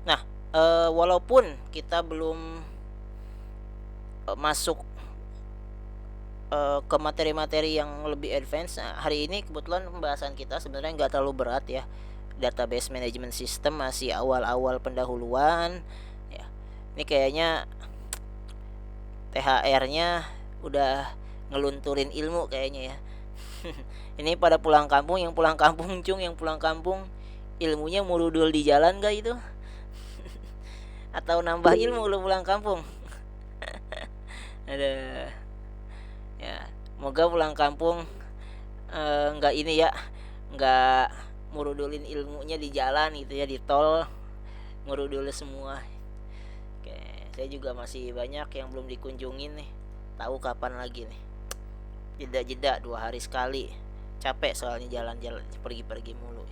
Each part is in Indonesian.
Nah, walaupun kita belum masuk ke materi-materi yang lebih advance. Nah, hari ini kebetulan pembahasan kita sebenarnya nggak terlalu berat ya. Database management system masih awal-awal pendahuluan. Ya, ini kayaknya THR-nya udah ngelunturin ilmu kayaknya ya. Ini pada pulang kampung, yang pulang kampung cung, yang pulang kampung ilmunya murudul di jalan gak itu? Atau nambah ilmu lu pulang kampung? Ada ya, moga pulang kampung nggak ini ya, nggak ngurudulin ilmunya di jalan gitu ya, di tol ngurudul semua. Oke, saya juga masih banyak yang belum dikunjungin nih, tahu kapan lagi nih, jeda-jeda 2 hari sekali, capek soalnya jalan-jalan pergi-pergi mulu.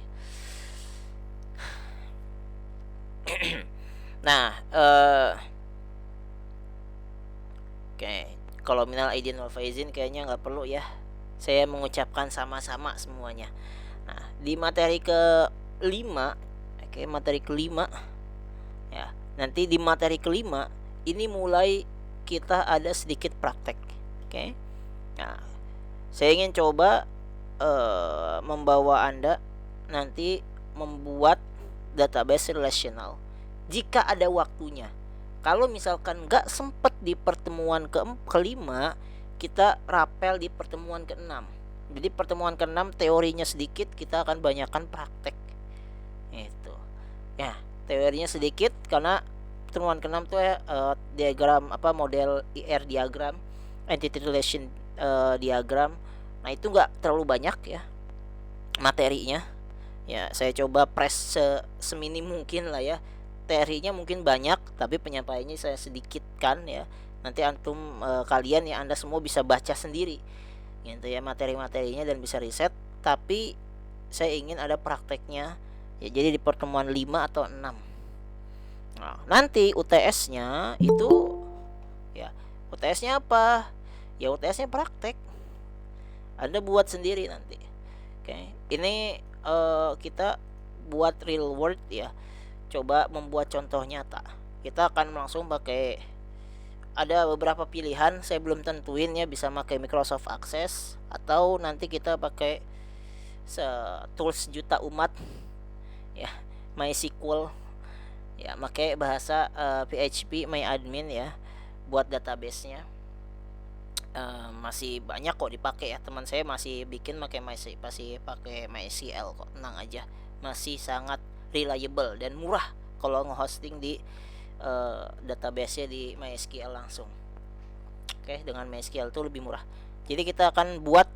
Nah, oke, kalau minal aidin wal faizin kayaknya nggak perlu ya saya mengucapkan sama-sama semuanya. Nah, di materi kelima, oke, materi kelima ya. Nanti di materi kelima ini mulai kita ada sedikit praktek. Oke. Nah, saya ingin coba membawa Anda nanti membuat database relational jika ada waktunya. Kalau misalkan nggak sempet di pertemuan kelima, kita rapel di pertemuan keenam. Jadi pertemuan keenam teorinya sedikit, kita akan banyakkan praktek. Itu. Ya, teorinya sedikit karena pertemuan keenam tuh ya diagram apa, model IR diagram, entity relation diagram. Nah, itu nggak terlalu banyak ya materinya. Ya, saya coba press seminim mungkin lah ya. Teorinya mungkin banyak tapi penyampaiannya saya sedikitkan ya. Nanti antum kalian ya, Anda semua bisa baca sendiri gitu ya materi-materinya dan bisa riset, tapi saya ingin ada prakteknya ya, jadi di pertemuan 5 atau 6. Nah, nanti UTS-nya itu ya, UTS-nya apa? Ya UTS-nya praktek. Anda buat sendiri nanti. Oke. Ini kita buat real world ya. Coba membuat contoh nyata. Kita akan langsung pakai, ada beberapa pilihan, saya belum tentuin ya, bisa pakai Microsoft Access atau nanti kita pakai tools juta umat ya, MySQL ya, pakai bahasa PHP MyAdmin ya buat databasenya. Masih banyak kok dipakai ya, teman saya masih bikin pakai MySQL kok, tenang aja, masih sangat reliable dan murah kalau nge-hosting di database-nya di MySQL langsung. Oke, dengan MySQL itu lebih murah. Jadi kita akan buat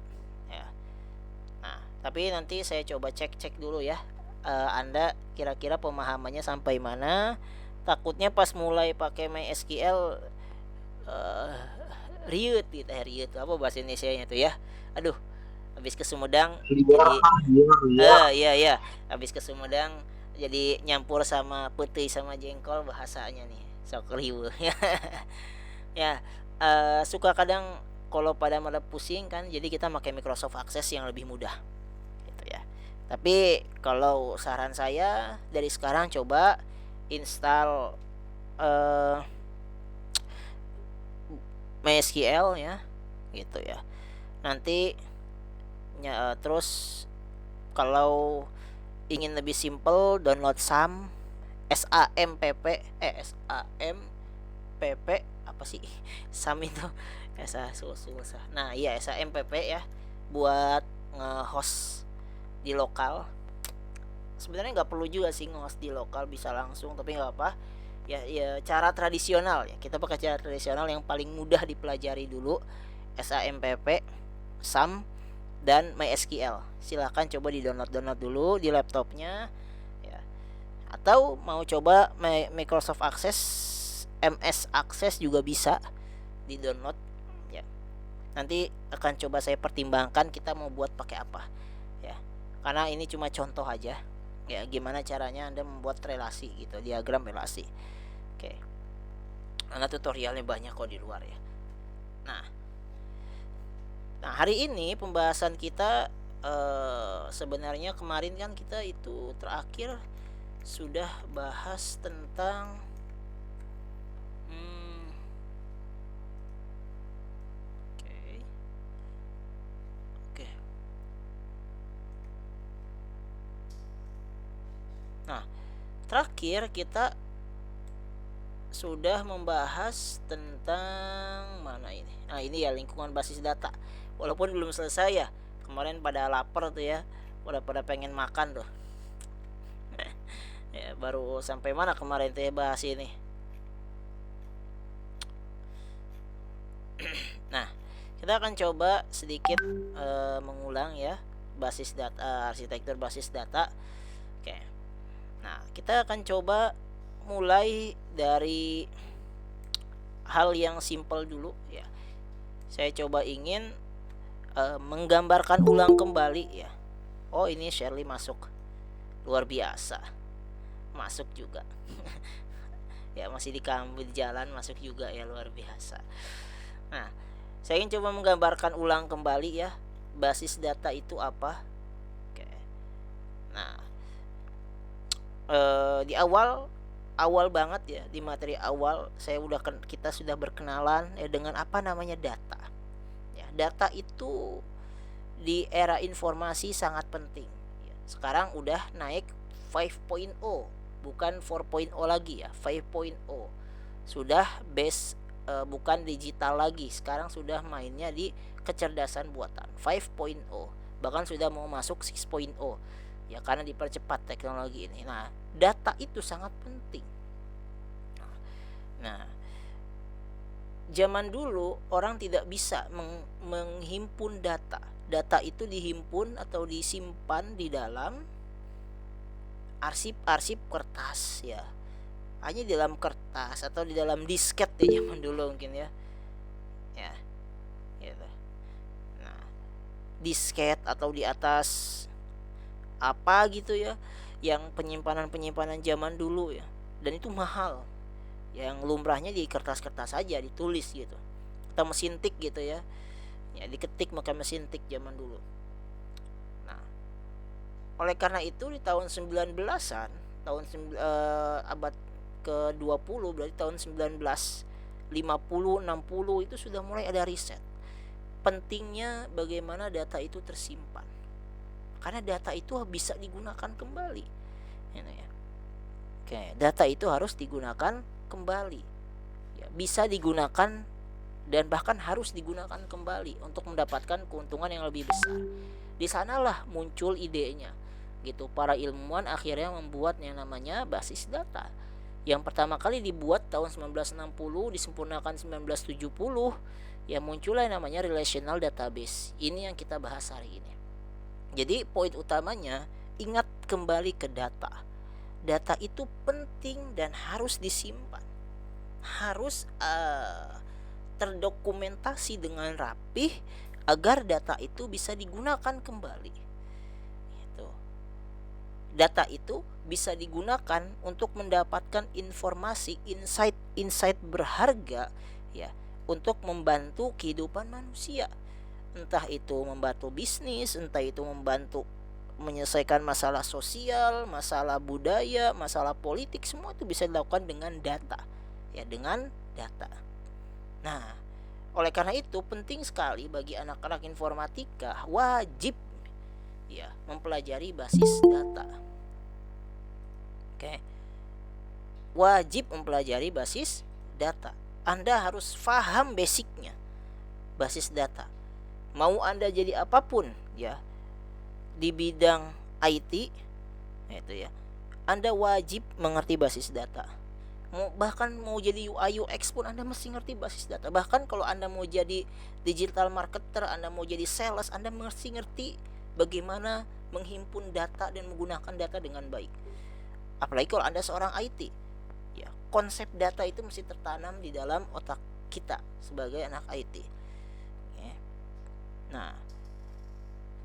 ya. Nah, tapi nanti saya coba cek dulu ya. Anda kira-kira pemahamannya sampai mana? Takutnya pas mulai pakai MySQL riut gitu, riut apa bahasa Indonesia-nya tuh ya. Aduh, habis ke Sumedang jadi iya iya, habis ke Sumedang jadi nyampur sama putih sama jengkol bahasanya nih. Sok riuh. Ya, suka kadang kalau pada malah pusing kan, jadi kita pakai Microsoft Access yang lebih mudah gitu ya. Tapi kalau saran saya dari sekarang coba install MySQL ya gitu ya. Nanti terus kalau ingin lebih simple, download SAMPP apa sih SAM itu, susah. Nah iya, SAMPP ya, buat nge-host di lokal. Sebenarnya nggak perlu juga sih nge-host di lokal, bisa langsung, tapi nggak apa ya, ya cara tradisional ya, kita pakai cara tradisional yang paling mudah dipelajari dulu, SAMPP, SAM, dan MySQL. Silahkan coba di download dulu di laptopnya ya. Atau mau coba Microsoft Access, MS Access juga bisa di download ya. Nanti akan coba saya pertimbangkan kita mau buat pakai apa ya, karena ini cuma contoh aja ya, gimana caranya Anda membuat relasi gitu, diagram relasi. Oke, karena tutorialnya banyak kok di luar ya. Nah, hari ini pembahasan kita sebenarnya kemarin kan kita itu terakhir sudah bahas tentang oke. Oke. Nah, terakhir kita sudah membahas tentang mana ini? Nah, ini ya lingkungan basis data. Walaupun belum selesai ya. Kemarin pada lapar tuh ya. Pada pengen makan tuh. Ya, baru sampai mana kemarin tuh ya bahas ini. Nah, kita akan coba sedikit mengulang ya basis data, arsitektur basis data. Oke. Nah, kita akan coba mulai dari hal yang simpel dulu ya. Saya coba ingin menggambarkan ulang kembali ya. Oh, ini Shirley masuk. Luar biasa. Masuk juga. Ya, masih di jalan masuk juga ya, luar biasa. Nah, saya ingin coba menggambarkan ulang kembali ya basis data itu apa. Oke. Nah, di awal banget ya, di materi awal kita sudah berkenalan ya dengan apa namanya data. Ya, data itu di era informasi sangat penting. Ya, sekarang udah naik 5.0, bukan 4.0 lagi ya, 5.0. Sudah base bukan digital lagi. Sekarang sudah mainnya di kecerdasan buatan 5.0. Bahkan sudah mau masuk 6.0. Ya, karena dipercepat teknologi ini. Nah, data itu sangat penting. Nah, zaman dulu orang tidak bisa menghimpun data. Data itu dihimpun atau disimpan di dalam arsip-arsip kertas ya. Hanya di dalam kertas atau di dalam disket ya zaman dulu mungkin ya. Ya. Gitu. Nah, disket atau di atas apa gitu ya, yang penyimpanan zaman dulu ya. Dan itu mahal. Yang lumrahnya di kertas-kertas saja ditulis gitu. Atau mesin tik gitu ya. Ya, diketik pakai mesin tik zaman dulu. Nah, oleh karena itu di tahun 19-an, abad ke-20, berarti tahun 1950 60 itu sudah mulai ada riset. Pentingnya bagaimana data itu tersimpan. Karena data itu bisa digunakan kembali. Ini ya. Oke, data itu harus digunakan kembali. Ya, bisa digunakan dan bahkan harus digunakan kembali untuk mendapatkan keuntungan yang lebih besar. Di sanalah muncul idenya. Gitu, para ilmuwan akhirnya membuat yang namanya basis data. Yang pertama kali dibuat tahun 1960, disempurnakan 1970, ya muncullah yang namanya relational database. Ini yang kita bahas hari ini. Jadi poin utamanya, ingat kembali ke data. Data itu penting dan harus disimpan. Harus terdokumentasi dengan rapih agar data itu bisa digunakan kembali. Gitu. Data itu bisa digunakan untuk mendapatkan informasi, insight berharga ya, untuk membantu kehidupan manusia. Entah itu membantu bisnis, entah itu membantu menyelesaikan masalah sosial, masalah budaya, masalah politik, semua itu bisa dilakukan dengan data. Ya, dengan data. Nah, oleh karena itu penting sekali bagi anak-anak informatika wajib ya mempelajari basis data. Oke. Wajib mempelajari basis data. Anda harus paham basicnya basis data. Mau Anda jadi apapun ya di bidang IT itu ya, Anda wajib mengerti basis data. Bahkan mau jadi UI UX pun Anda mesti ngerti basis data. Bahkan kalau Anda mau jadi digital marketer, Anda mau jadi sales, Anda mesti ngerti bagaimana menghimpun data dan menggunakan data dengan baik. Apalagi kalau Anda seorang IT. Ya, konsep data itu mesti tertanam di dalam otak kita sebagai anak IT. Ya. Nah,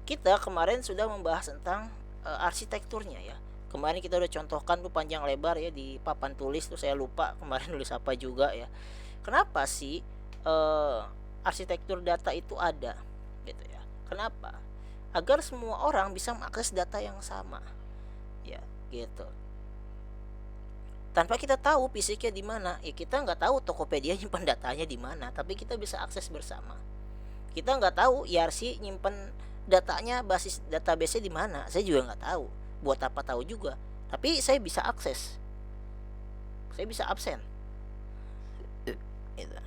kita kemarin sudah membahas tentang arsitekturnya ya. Kemarin kita udah contohkan tuh panjang lebar ya di papan tulis tuh, saya lupa kemarin nulis apa juga ya. Kenapa sih arsitektur data itu ada gitu ya? Kenapa? Agar semua orang bisa mengakses data yang sama. Ya, gitu. tanpa kita tahu fisiknya di mana. Ya kita nggak tahu Tokopedia nyimpan datanya di mana, tapi kita bisa akses bersama. Kita nggak tahu IRC nyimpan datanya, basis database-nya di mana. Saya juga nggak tahu. Buat apa tahu juga. Tapi saya bisa akses. Saya bisa absen. Gitu.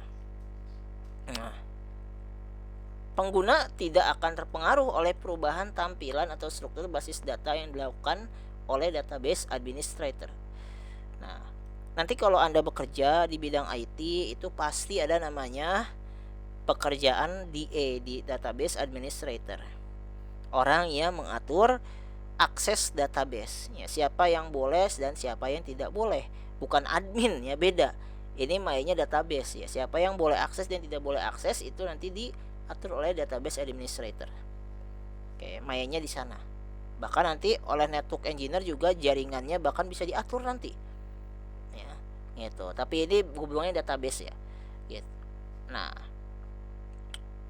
Nah, pengguna tidak akan terpengaruh oleh perubahan tampilan atau struktur basis data yang dilakukan oleh database administrator. Nah, nanti kalau Anda bekerja di bidang IT itu pasti ada namanya pekerjaan DA, di database administrator. Orang yang mengatur akses database. Ya, siapa yang boleh dan siapa yang tidak boleh. Bukan admin ya, beda. Ini mainnya database ya. Siapa yang boleh akses dan tidak boleh akses itu nanti diatur oleh database administrator. Oke, mainnya di sana. Bahkan nanti oleh network engineer juga jaringannya bahkan bisa diatur nanti. Ya, gitu. Tapi ini hubungannya database ya. Gitu. Nah,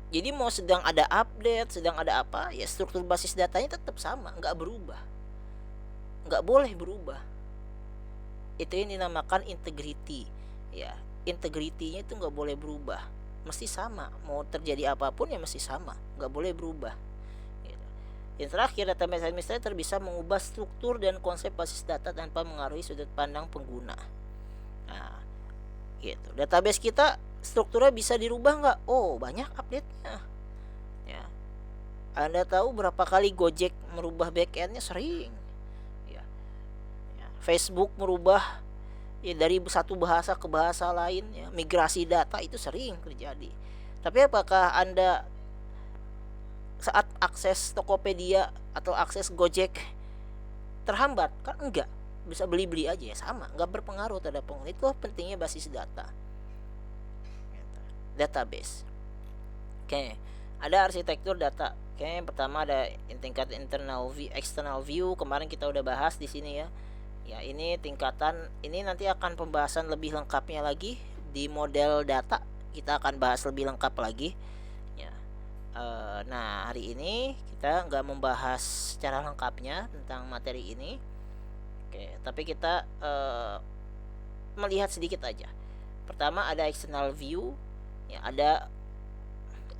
jadi mau sedang ada update, sedang ada apa, ya struktur basis datanya tetap sama, nggak berubah. Nggak boleh berubah. Itu yang dinamakan integrity. Ya, integrity-nya itu nggak boleh berubah. Mesti sama. Mau terjadi apapun ya mesti sama. Nggak boleh berubah. Gitu. Yang terakhir, database administrator bisa mengubah struktur dan konsep basis data tanpa mengaruhi sudut pandang pengguna. Nah, gitu. Database kita strukturnya bisa dirubah nggak? Oh, banyak update-nya. Ya. Anda tahu berapa kali Gojek merubah backend-nya? Sering. Ya. Ya. Facebook merubah ya dari satu bahasa ke bahasa lain, ya. Migrasi data itu sering terjadi. Tapi apakah Anda saat akses Tokopedia atau akses Gojek terhambat? Kan enggak. Bisa beli-beli aja ya, sama, nggak berpengaruh terhadap pengguna. Itu pentingnya basis data. Database. Oke, ada arsitektur data. Oke, pertama ada tingkat internal view, external view. Kemarin kita udah bahas di sini ya. Ya, ini tingkatan, ini nanti akan pembahasan lebih lengkapnya lagi di model data. Kita akan bahas lebih lengkap lagi. Ya. Nah, hari ini kita nggak membahas secara lengkapnya tentang materi ini. Oke, tapi kita melihat sedikit aja. Pertama ada external view, ya, ada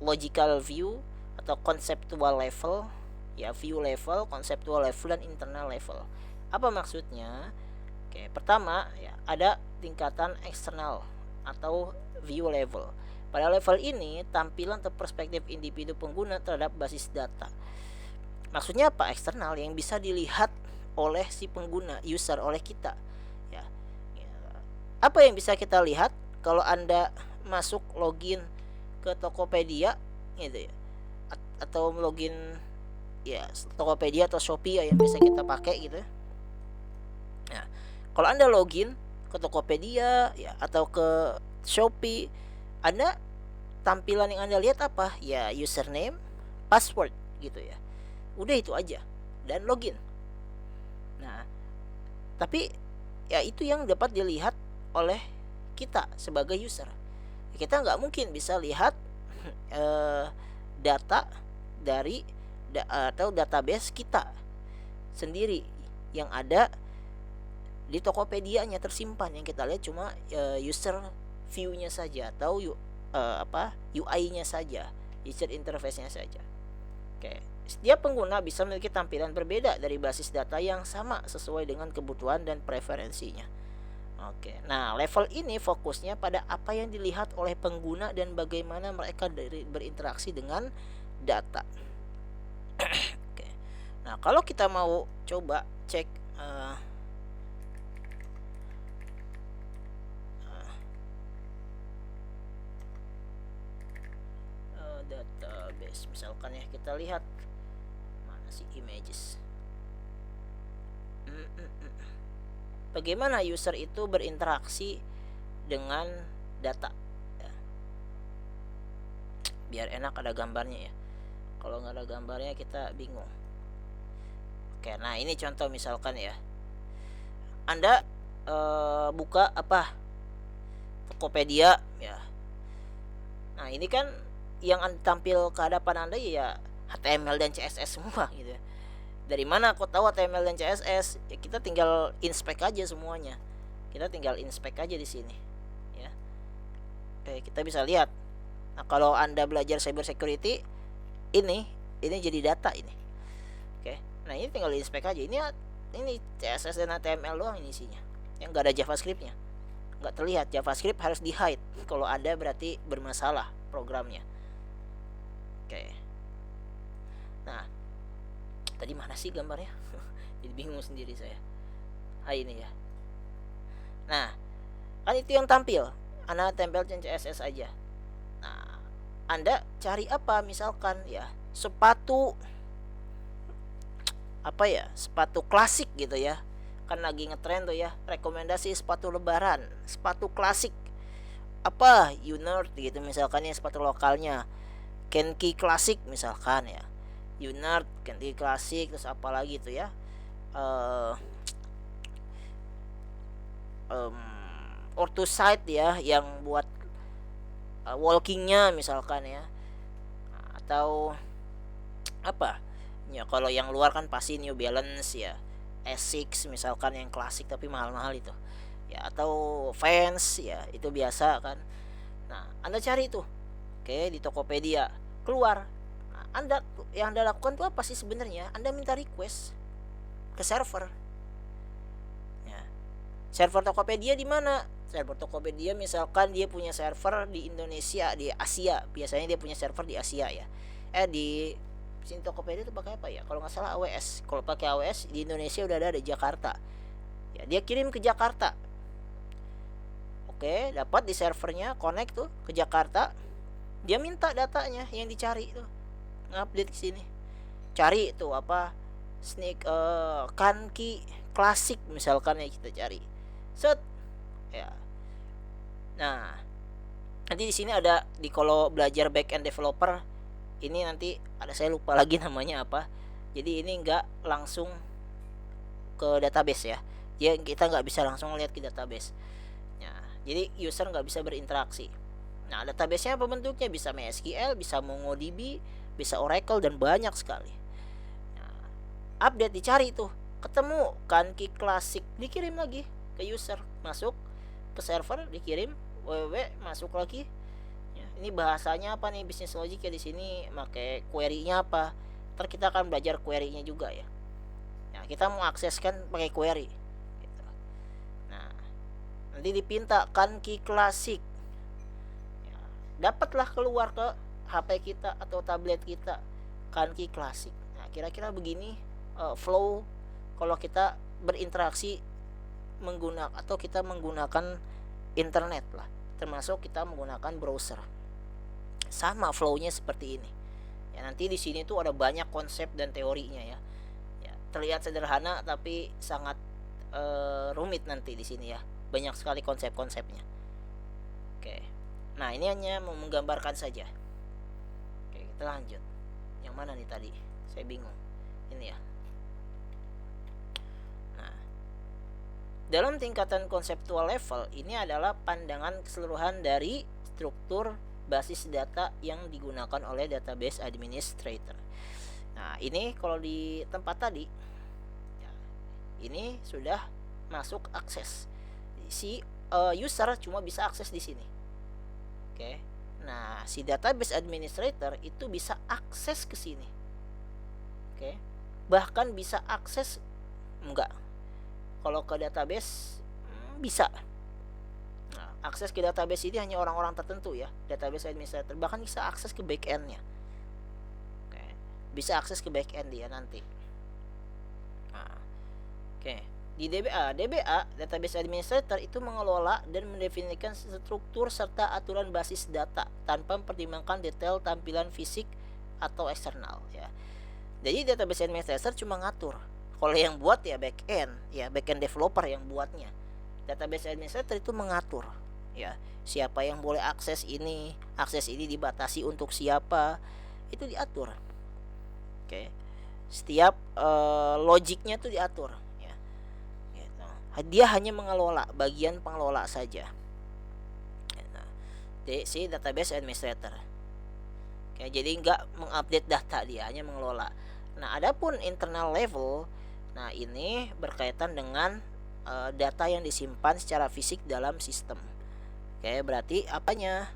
logical view atau conceptual level, ya, view level, conceptual level, dan internal level. Apa maksudnya? Oke, pertama ya ada tingkatan eksternal atau view level. Pada level ini tampilan atau perspektif individu pengguna terhadap basis data. Maksudnya apa eksternal? Yang bisa dilihat oleh si pengguna, user, oleh kita. Ya. Apa yang bisa kita lihat kalau Anda masuk login ke Tokopedia gitu ya, atau login ya Tokopedia atau Shopee ya, yang bisa kita pakai gitu. Nah, kalau Anda login ke Tokopedia ya atau ke Shopee, Anda tampilan yang Anda lihat apa? Ya username, password gitu ya. Udah itu aja dan login. Nah, tapi ya itu yang dapat dilihat oleh kita sebagai user. Kita nggak mungkin bisa lihat data dari atau database kita sendiri yang ada di Tokopedia-nya tersimpan. Yang kita lihat cuma user view-nya saja atau UI-nya saja, user interface-nya saja. Oke, setiap pengguna bisa memiliki tampilan berbeda dari basis data yang sama sesuai dengan kebutuhan dan preferensinya. Oke, nah level ini fokusnya pada apa yang dilihat oleh pengguna dan bagaimana mereka berinteraksi dengan data. Oke, nah kalau kita mau coba cek database, misalkan ya, kita lihat mana sih images. Bagaimana user itu berinteraksi dengan data ya. Biar enak ada gambarnya ya, kalau nggak ada gambarnya kita bingung. Oke, nah ini contoh misalkan ya, Anda buka apa Tokopedia ya. Nah ini kan yang tampil ke hadapan Anda ya HTML dan CSS semua gitu. Dari mana aku tahu HTML dan CSS? Ya kita tinggal inspect aja semuanya. kita tinggal inspect aja di sini ya. Oke, kita bisa lihat. Nah, kalau Anda belajar cyber security, ini jadi data ini. Oke. Nah, ini tinggal inspect aja. Ini CSS dan HTML doang ini isinya. Yang enggak ada JavaScript-nya. Enggak terlihat. JavaScript harus di-hide. Kalau ada berarti bermasalah programnya. Oke. Nah, tadi mana sih gambarnya? Jadi bingung sendiri saya. Ini ya. Nah, kan itu yang tampil. Anda tempelkan CSS aja. Nah, Anda cari apa? Misalkan ya, sepatu sepatu klasik gitu ya. Kan lagi ngetren tuh ya, rekomendasi sepatu lebaran, sepatu klasik. Apa? Unert gitu misalkan ya, sepatu lokalnya. Kenki klasik misalkan ya. Unert, Kenki klasik, terus apa lagi tuh ya? Orthosite ya, yang buat walkingnya misalkan ya. Atau apa ya, kalau yang luar kan pasti New Balance ya, Asics misalkan yang klasik tapi mahal-mahal itu ya, atau Vans ya, itu biasa kan. Nah, Anda cari itu, oke, di Tokopedia keluar. Nah, yang Anda lakukan tuh apa sih sebenarnya? Anda minta request ke server ya. Server Tokopedia di mana? Server Tokopedia misalkan dia punya server di Indonesia, di Asia. Biasanya dia punya server di Asia ya. Di sini Tokopedia itu pakai apa ya? Kalau nggak salah AWS. Kalau pakai AWS di Indonesia udah ada di Jakarta. Ya, dia kirim ke Jakarta. Oke, dapat di servernya, connect tuh ke Jakarta. Dia minta datanya yang dicari tuh. Ngupdate ke sini. Cari tuh apa? Kanki klasik misalkan yang kita cari. Set. Ya. Nah, nanti di sini ada kalau belajar backend developer, ini nanti ada, saya lupa lagi namanya apa. Jadi ini nggak langsung ke database ya. Kita nggak bisa langsung lihat ke database. Nah, jadi user nggak bisa berinteraksi. Nah, database-nya apa bentuknya? Bisa MySQL, bisa MongoDB, bisa Oracle, dan banyak sekali. Nah, update dicari tuh, ketemu Kanki klasik, dikirim lagi ke user, masuk ke server, dikirim www, masuk lagi. Ini bahasanya apa nih, business logic ya, di sini pakai query-nya apa. Ntar kita akan belajar query-nya juga ya. Nah, kita mau akseskan pakai query gitu. Nah, nanti dipinta Kanki klasik ya, dapatlah keluar ke HP kita atau tablet kita Kanki klasik. Nah, kira-kira begini flow kalau kita berinteraksi kita menggunakan internet lah, termasuk kita menggunakan browser. Sama flow-nya seperti ini. Ya, nanti di sini tuh ada banyak konsep dan teorinya ya. Ya, terlihat sederhana tapi sangat rumit nanti di sini ya. Banyak sekali konsep-konsepnya. Oke. Nah, ini hanya mau menggambarkan saja. Oke, kita lanjut. Yang mana nih tadi? Saya bingung. Ini ya. Nah, dalam tingkatan konseptual level, ini adalah pandangan keseluruhan dari struktur basis data yang digunakan oleh database administrator. Nah, ini kalau di tempat tadi ya, ini sudah masuk akses. Si user cuma bisa akses di sini. Oke. Nah, si database administrator itu bisa akses ke sini. Oke. Bahkan bisa akses enggak. Kalau ke database bisa. Akses ke database ini hanya orang-orang tertentu ya, database administrator. Bahkan bisa akses ke backend-nya. Oke. Bisa akses ke backend dia nanti. Nah, oke. Di DBA, database administrator itu mengelola dan mendefinisikan struktur serta aturan basis data tanpa mempertimbangkan detail tampilan fisik atau eksternal ya. Jadi database administrator cuma ngatur. Kalau yang buat ya backend developer yang buatnya. Database administrator itu mengatur ya, siapa yang boleh akses ini dibatasi untuk siapa, itu diatur. Oke. Setiap logiknya itu diatur ya. Gitu. Dia hanya mengelola, bagian pengelola saja. Gitu. Si database administrator. Oke, jadi nggak mengupdate data, dia hanya mengelola. Nah, adapun internal level, nah ini berkaitan dengan data yang disimpan secara fisik dalam sistem. Oke, berarti apanya?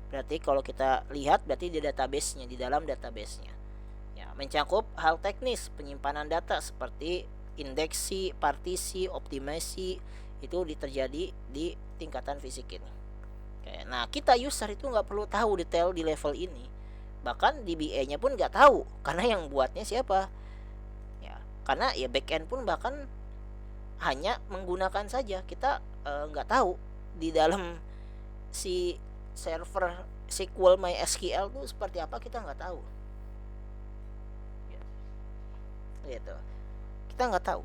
Berarti kalau kita lihat berarti di database-nya, di dalam database-nya. Ya, mencakup hal teknis penyimpanan data seperti indeksi, partisi, optimasi, itu terjadi di tingkatan fisik ini. Oke, nah kita user itu nggak perlu tahu detail di level ini. Bahkan di BA-nya pun nggak tahu, karena yang buatnya siapa? Ya, karena ya backend pun bahkan hanya menggunakan saja, kita nggak tahu di dalam si server SQL MySQL itu seperti apa, kita nggak tahu gitu, kita nggak tahu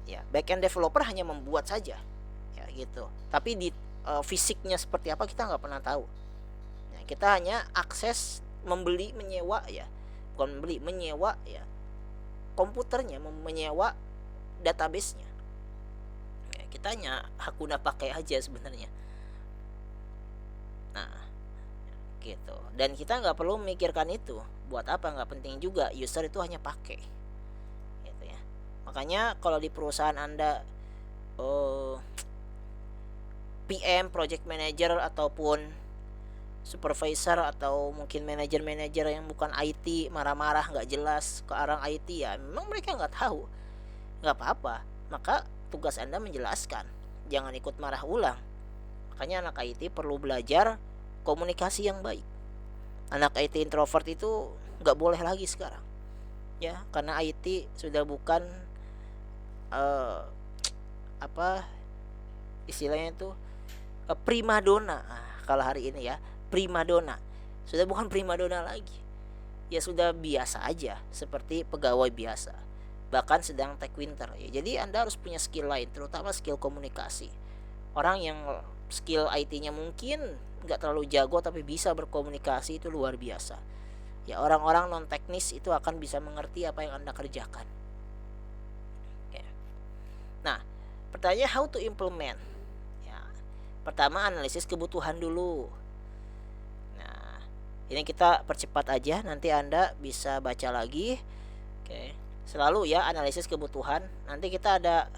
ya. Backend developer hanya membuat saja ya gitu, tapi di fisiknya seperti apa kita nggak pernah tahu ya. Kita hanya akses membeli, menyewa ya, bukan membeli, menyewa ya, komputernya, menyewa database-nya ya. Kita hanya hak guna pakai aja sebenarnya. Nah gitu, dan kita nggak perlu memikirkan itu buat apa, nggak penting juga, user itu hanya pakai gitu ya. Makanya kalau di perusahaan Anda PM, project manager, ataupun supervisor, atau mungkin manajer-manajer yang bukan IT marah-marah nggak jelas ke arah IT, ya memang mereka nggak tahu, nggak apa-apa. Maka tugas Anda menjelaskan, jangan ikut marah ulang. Makanya anak IT perlu belajar komunikasi yang baik. Anak IT introvert itu nggak boleh lagi sekarang ya, karena IT sudah bukan apa istilahnya itu primadona. Kalau hari ini ya, primadona sudah bukan primadona lagi ya, sudah biasa aja seperti pegawai biasa, bahkan sedang take winter ya. Jadi Anda harus punya skill lain, terutama skill komunikasi. Orang yang skill IT-nya mungkin nggak terlalu jago tapi bisa berkomunikasi, itu luar biasa ya. Orang-orang non teknis itu akan bisa mengerti apa yang Anda kerjakan. Oke. Nah, pertanyaan how to implement ya. Pertama, analisis kebutuhan dulu. Nah, ini kita percepat aja, nanti Anda bisa baca lagi. Oke, selalu ya analisis kebutuhan. Nanti kita ada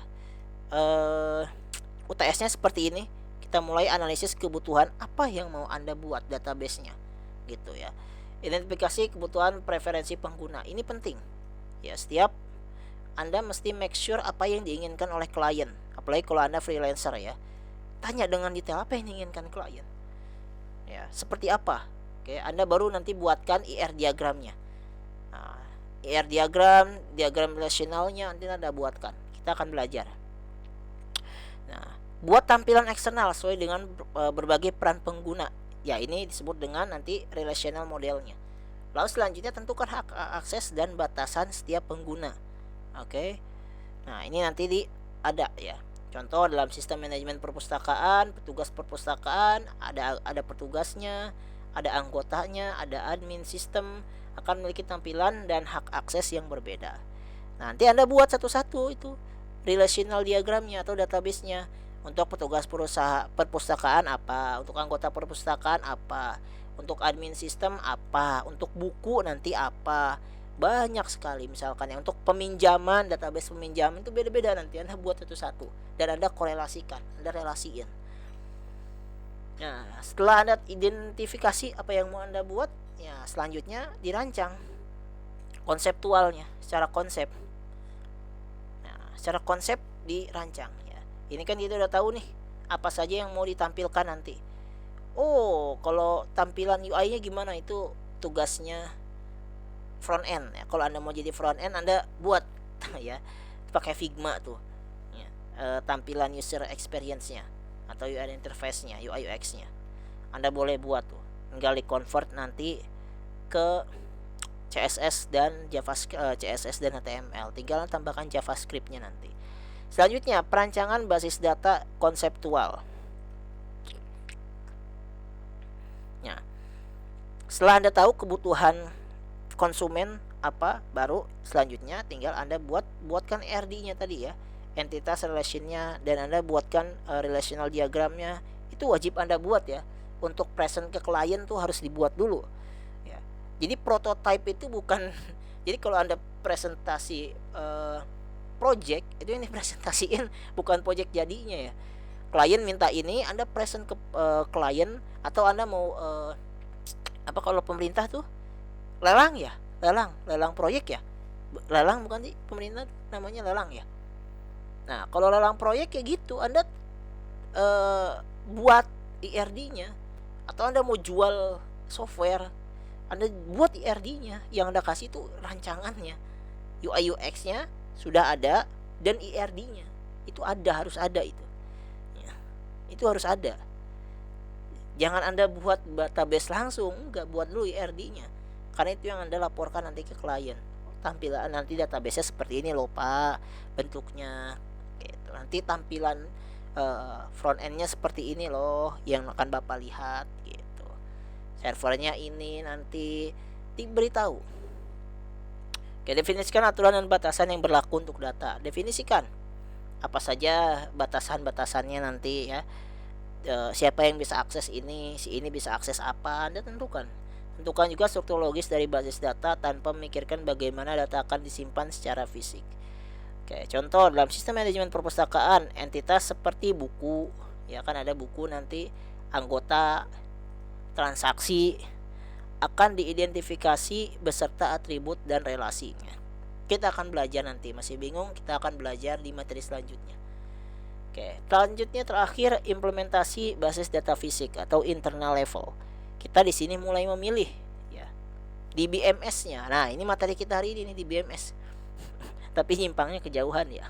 UTS-nya seperti ini. Kita mulai analisis kebutuhan apa yang mau Anda buat database-nya gitu ya. Identifikasi kebutuhan preferensi pengguna, ini penting ya. Setiap Anda mesti make sure apa yang diinginkan oleh klien, apalagi kalau Anda freelancer ya. Tanya dengan detail apa yang diinginkan klien ya, seperti apa. Oke, Anda baru nanti buatkan IR diagramnya. Nah, IR diagram relasionalnya nanti Anda buatkan, kita akan belajar. Nah, buat tampilan eksternal sesuai dengan berbagai peran pengguna ya, ini disebut dengan nanti relational modelnya. Lalu selanjutnya tentukan hak akses dan batasan setiap pengguna. Oke. Nah, ini nanti ada ya. Contoh dalam sistem manajemen perpustakaan, petugas perpustakaan ada petugasnya, ada anggotanya, ada admin sistem, akan memiliki tampilan dan hak akses yang berbeda. Nanti Anda buat satu-satu itu relational diagramnya atau database-nya. Untuk petugas perpustakaan apa, untuk anggota perpustakaan apa, untuk admin sistem apa, untuk buku nanti apa. Banyak sekali misalkan ya. Untuk peminjaman, database peminjaman itu beda-beda, nanti Anda buat satu-satu dan Anda korelasikan, Anda relasiin. Nah, setelah Anda identifikasi apa yang mau Anda buat, ya selanjutnya dirancang konseptualnya, secara konsep. Nah, secara konsep dirancang. Ini kan kita udah tahu nih apa saja yang mau ditampilkan nanti. Oh, kalau tampilan UI-nya gimana, itu tugasnya front end ya. Kalau Anda mau jadi front end, Anda buat ya pakai Figma tuh ya, tampilan user experience-nya atau UI interface-nya, UI UX-nya Anda boleh buat tuh, tinggal di convert nanti ke CSS dan JavaScript, CSS dan HTML, tinggal tambahkan JavaScript-nya nanti. Selanjutnya, perancangan basis data konseptual. Nah, setelah Anda tahu kebutuhan konsumen apa, baru selanjutnya tinggal Anda buatkan RD-nya tadi ya, entitas relationnya, dan Anda buatkan relational diagramnya. Itu wajib Anda buat ya. Untuk present ke klien tuh harus dibuat dulu ya. Jadi prototype itu bukan jadi kalau Anda presentasi project itu yang dipresentasiin, bukan project jadinya ya. Klien minta ini, Anda present ke klien, atau Anda mau apa kalau pemerintah tuh lelang ya, lelang proyek ya, lelang bukan sih pemerintah namanya lelang ya. Nah kalau lelang proyek kayak gitu, Anda buat IRD-nya, atau Anda mau jual software, Anda buat IRD-nya, yang Anda kasih tuh rancangannya, UI UX-nya sudah ada, dan IRD-nya itu harus ada itu. Ya, itu harus ada. Jangan Anda buat database langsung, nggak, buat dulu IRD-nya. Karena itu yang Anda laporkan nanti ke klien. Tampilan nanti database-nya seperti ini loh Pak, bentuknya. Gitu. Nanti tampilan front end-nya seperti ini loh yang akan Bapak lihat gitu. Servernya ini nanti diberitahu. Oke, definisikan aturan dan batasan yang berlaku untuk data. Definisikan apa saja batasan-batasannya nanti ya. Siapa yang bisa akses ini, si ini bisa akses apa, Anda tentukan. Tentukan juga struktur logis dari basis data tanpa memikirkan bagaimana data akan disimpan secara fisik. Oke, contoh dalam sistem manajemen perpustakaan, entitas seperti buku, ya kan ada buku nanti, anggota, transaksi akan diidentifikasi beserta atribut dan relasinya. Kita akan belajar nanti, masih bingung, kita akan belajar di materi selanjutnya. Oke, selanjutnya terakhir implementasi basis data fisik atau internal level. Kita di sini mulai memilih ya di BMS-nya. Nah, ini materi kita hari ini di BMS. Tapi nyimpangnya kejauhan ya.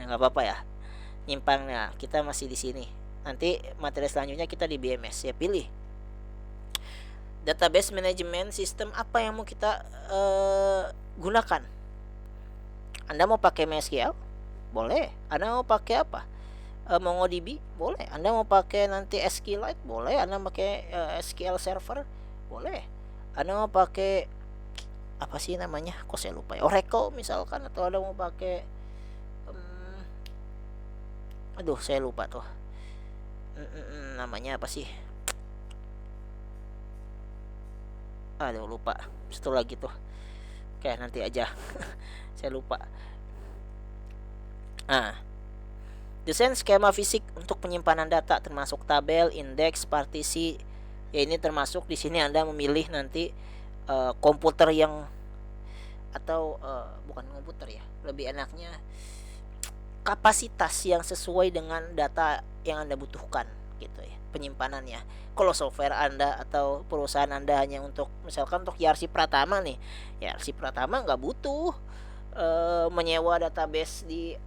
Nggak apa-apa ya. Nyimpangnya kita masih di sini. Nanti materi selanjutnya kita di BMS. Ya pilih. Database management system apa yang mau kita gunakan? Anda mau pakai MySQL? Boleh. Anda mau pakai apa? MongoDB? Boleh. Anda mau pakai nanti SQLite? Boleh. Anda mau pakai SQL Server? Boleh. Anda mau pakai apa sih namanya, kok saya lupa ya, Oracle misalkan, atau Anda mau pakai aduh saya lupa tuh namanya apa sih, aduh lupa, satu lagi tuh, oke nanti aja. Saya lupa. Nah, desain skema fisik untuk penyimpanan data termasuk tabel, indeks, partisi. Ya ini termasuk di sini Anda memilih nanti komputer yang atau bukan komputer ya, lebih enaknya kapasitas yang sesuai dengan data yang Anda butuhkan gitu ya, penyimpanannya. Kalau software Anda atau perusahaan Anda hanya untuk misalkan untuk YRC Pratama nih, YRC Pratama nggak butuh menyewa database di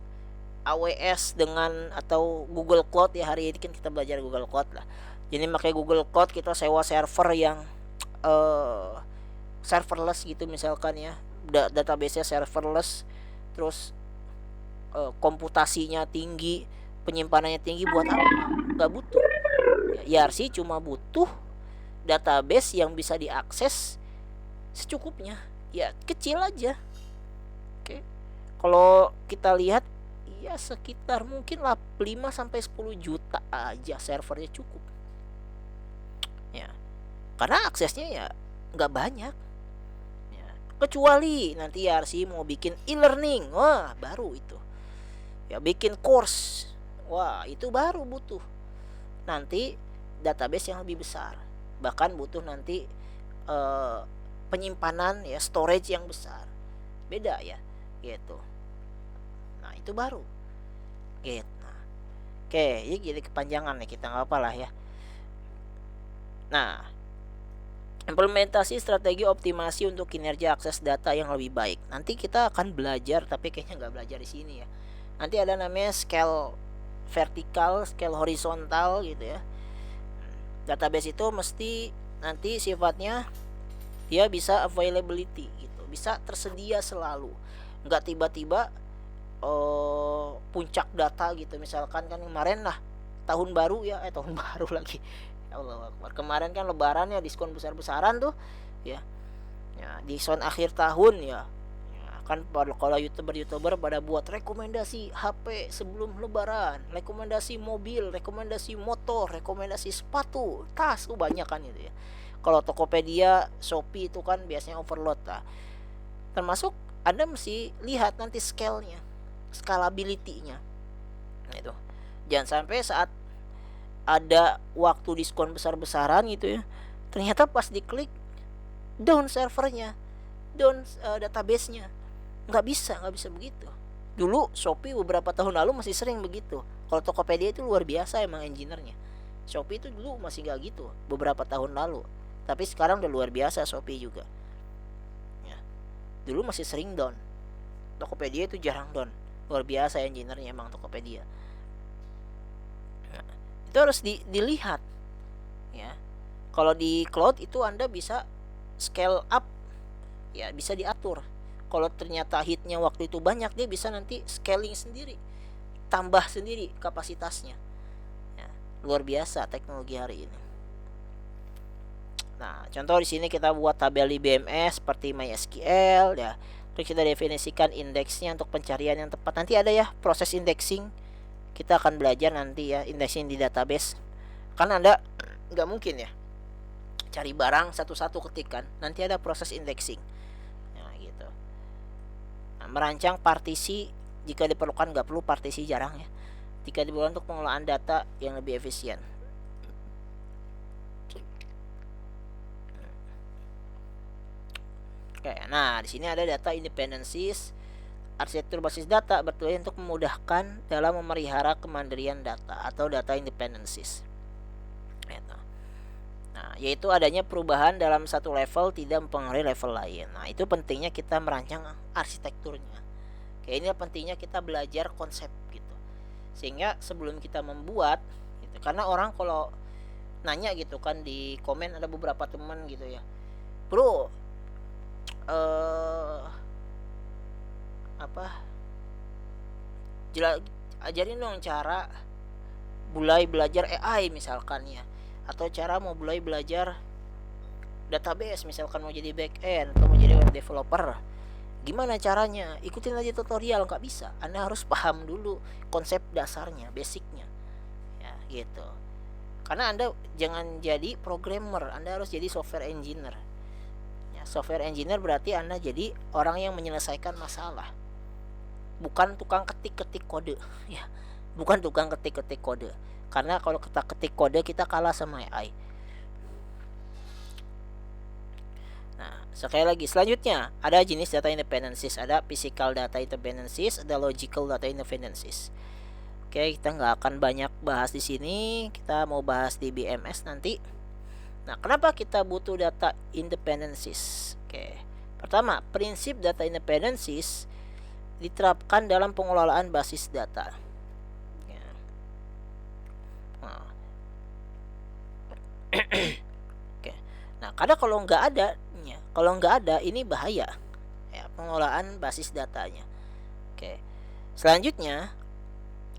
AWS dengan atau Google Cloud ya, hari ini kan kita belajar Google Cloud lah. Jadi pakai Google Cloud kita sewa server yang serverless gitu misalkan ya, database-nya serverless, terus komputasinya tinggi, penyimpanannya tinggi, buat apa? Gak butuh. YRC cuma butuh database yang bisa diakses secukupnya, ya kecil aja. Oke. Kalau kita lihat ya sekitar mungkin 5-10 juta aja servernya cukup. Ya. Karena aksesnya ya nggak banyak. Ya. Kecuali nanti YRC mau bikin e-learning, wah baru itu. Ya bikin course, wah itu baru butuh nanti database yang lebih besar, bahkan butuh nanti penyimpanan ya, storage yang besar, beda ya gitu. Nah itu baru gitu. Nah, oke, ini jadi kepanjangan nih, kita nggak apa lah ya. Nah, implementasi strategi optimasi untuk kinerja akses data yang lebih baik. Nanti kita akan belajar, tapi kayaknya nggak belajar di sini ya. Nanti ada namanya scale vertikal, scale horizontal gitu ya. Database itu mesti nanti sifatnya dia bisa availability gitu, bisa tersedia selalu, nggak tiba-tiba puncak data gitu. Misalkan kan kemarin lah tahun baru ya, tahun baru lagi, ya Allah Akbar, kemarin kan lebaran ya, diskon besar-besaran tuh ya, diskon akhir tahun ya, kan kalau youtuber pada buat rekomendasi HP sebelum lebaran, rekomendasi mobil, rekomendasi motor, rekomendasi sepatu, tas, tuh banyak kan itu ya. Kalau Tokopedia, Shopee itu kan biasanya overload lah. Termasuk Anda mesti lihat nanti scale-nya. scalability-nya. Itu jangan sampai saat ada waktu diskon besar-besaran gitu ya, ternyata pas diklik down servernya, down database-nya. Nggak bisa begitu. Dulu Shopee beberapa tahun lalu masih sering begitu. Kalau Tokopedia itu luar biasa emang engineer-nya. Shopee itu dulu masih nggak gitu beberapa tahun lalu, tapi sekarang udah luar biasa Shopee juga ya. Dulu masih sering down, Tokopedia itu jarang down. Luar biasa engineer-nya emang Tokopedia. Nah, itu harus dilihat ya. Kalau di cloud itu Anda bisa scale up ya, bisa diatur. Kalau ternyata hitnya waktu itu banyak, dia bisa nanti scaling sendiri, tambah sendiri kapasitasnya ya. Luar biasa teknologi hari ini. Nah, contoh di sini kita buat tabel di BMS seperti MySQL ya. Terus kita definisikan indeksnya untuk pencarian yang tepat. Nanti ada ya proses indexing. Kita akan belajar nanti ya indexing di database. Kan Anda nggak mungkin ya cari barang satu-satu ketikan. Nanti ada proses indexing. Nah, gitu. Nah, merancang partisi jika diperlukan, nggak perlu partisi jarang ya. Jika diperlukan untuk pengelolaan data yang lebih efisien. Oke, nah di sini ada data independencies. Arsitektur basis data bertujuan untuk memudahkan dalam memelihara kemandirian data atau data independencies. Nah, yaitu adanya perubahan dalam satu level tidak mempengaruhi level lain. Nah, itu pentingnya kita merancang arsitekturnya. Oke, ini pentingnya kita belajar konsep gitu. Sehingga sebelum kita membuat gitu, karena orang kalau nanya gitu kan di komen, ada beberapa teman gitu ya, bro ajarin dong cara mulai belajar AI misalkan ya, atau cara mau mulai belajar database misalkan mau jadi back end atau mau jadi web developer, gimana caranya? Ikutin aja tutorial. Nggak bisa, Anda harus paham dulu konsep dasarnya, basicnya ya gitu. Karena Anda jangan jadi programmer, Anda harus jadi software engineer ya. Software engineer berarti Anda jadi orang yang menyelesaikan masalah, bukan tukang ketik-ketik kode ya, bukan tukang ketik-ketik kode. Karena kalau kita ketik kode, kita kalah sama AI. Nah, sekali lagi, selanjutnya ada jenis data independencies, ada physical data independencies, ada logical data independencies. Oke, kita nggak akan banyak bahas di sini, kita mau bahas di BMS nanti. Nah, kenapa kita butuh data independencies? Oke, pertama, prinsip data independencies diterapkan dalam pengelolaan basis data. Oke. Nah, karena kalau nggak ada ini bahaya ya pengelolaan basis datanya. Oke. Selanjutnya,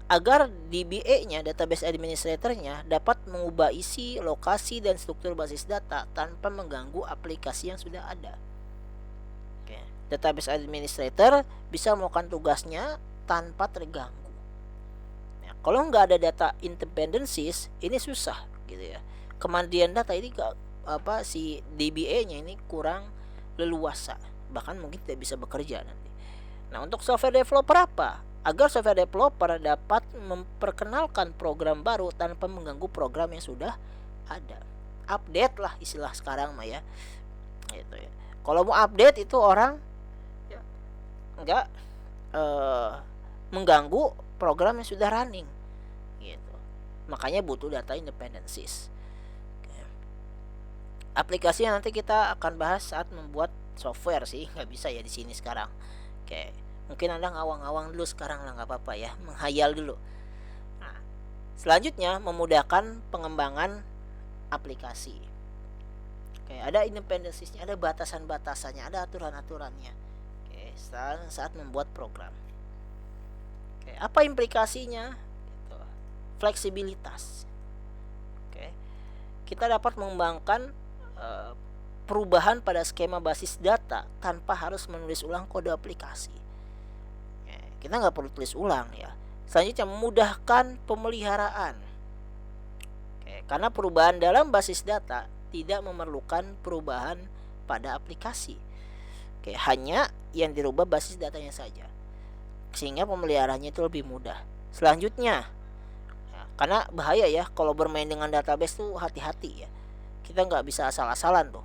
agar DBA-nya, database administrator-nya, dapat mengubah isi, lokasi, dan struktur basis data tanpa mengganggu aplikasi yang sudah ada. Oke. Database administrator bisa melakukan tugasnya tanpa terganggu. Nah, kalau nggak ada data independencies, ini susah gitu ya. Kemandirian data ini si DBA-nya ini kurang leluasa, bahkan mungkin tidak bisa bekerja nanti. Nah, untuk software developer apa? Agar software developer dapat memperkenalkan program baru tanpa mengganggu program yang sudah ada. Update lah istilah sekarang mah ya. Gitu ya. Kalau mau update itu orang ya, enggak mengganggu program yang sudah running. Gitu. Makanya butuh data independencies. Aplikasi yang nanti kita akan bahas saat membuat software sih, nggak bisa ya di sini sekarang. Oke, mungkin Anda ngawang-ngawang dulu sekarang lah, nggak apa-apa ya, menghayal dulu. Nah, selanjutnya memudahkan pengembangan aplikasi. Oke, ada independensiesnya, ada batasan-batasannya, ada aturan-aturannya. Oke, saat membuat program. Oke, apa implikasinya? Gitu. Fleksibilitas. Oke, kita dapat mengembangkan perubahan pada skema basis data tanpa harus menulis ulang kode aplikasi. Kita nggak perlu tulis ulang ya. Selanjutnya, memudahkan pemeliharaan. Karena perubahan dalam basis data tidak memerlukan perubahan pada aplikasi. Hanya yang dirubah basis datanya saja. sehingga pemeliharaannya itu lebih mudah. Selanjutnya, ya, karena bahaya ya kalau bermain dengan database tuh, hati-hati ya, kita nggak bisa asal-asalan tuh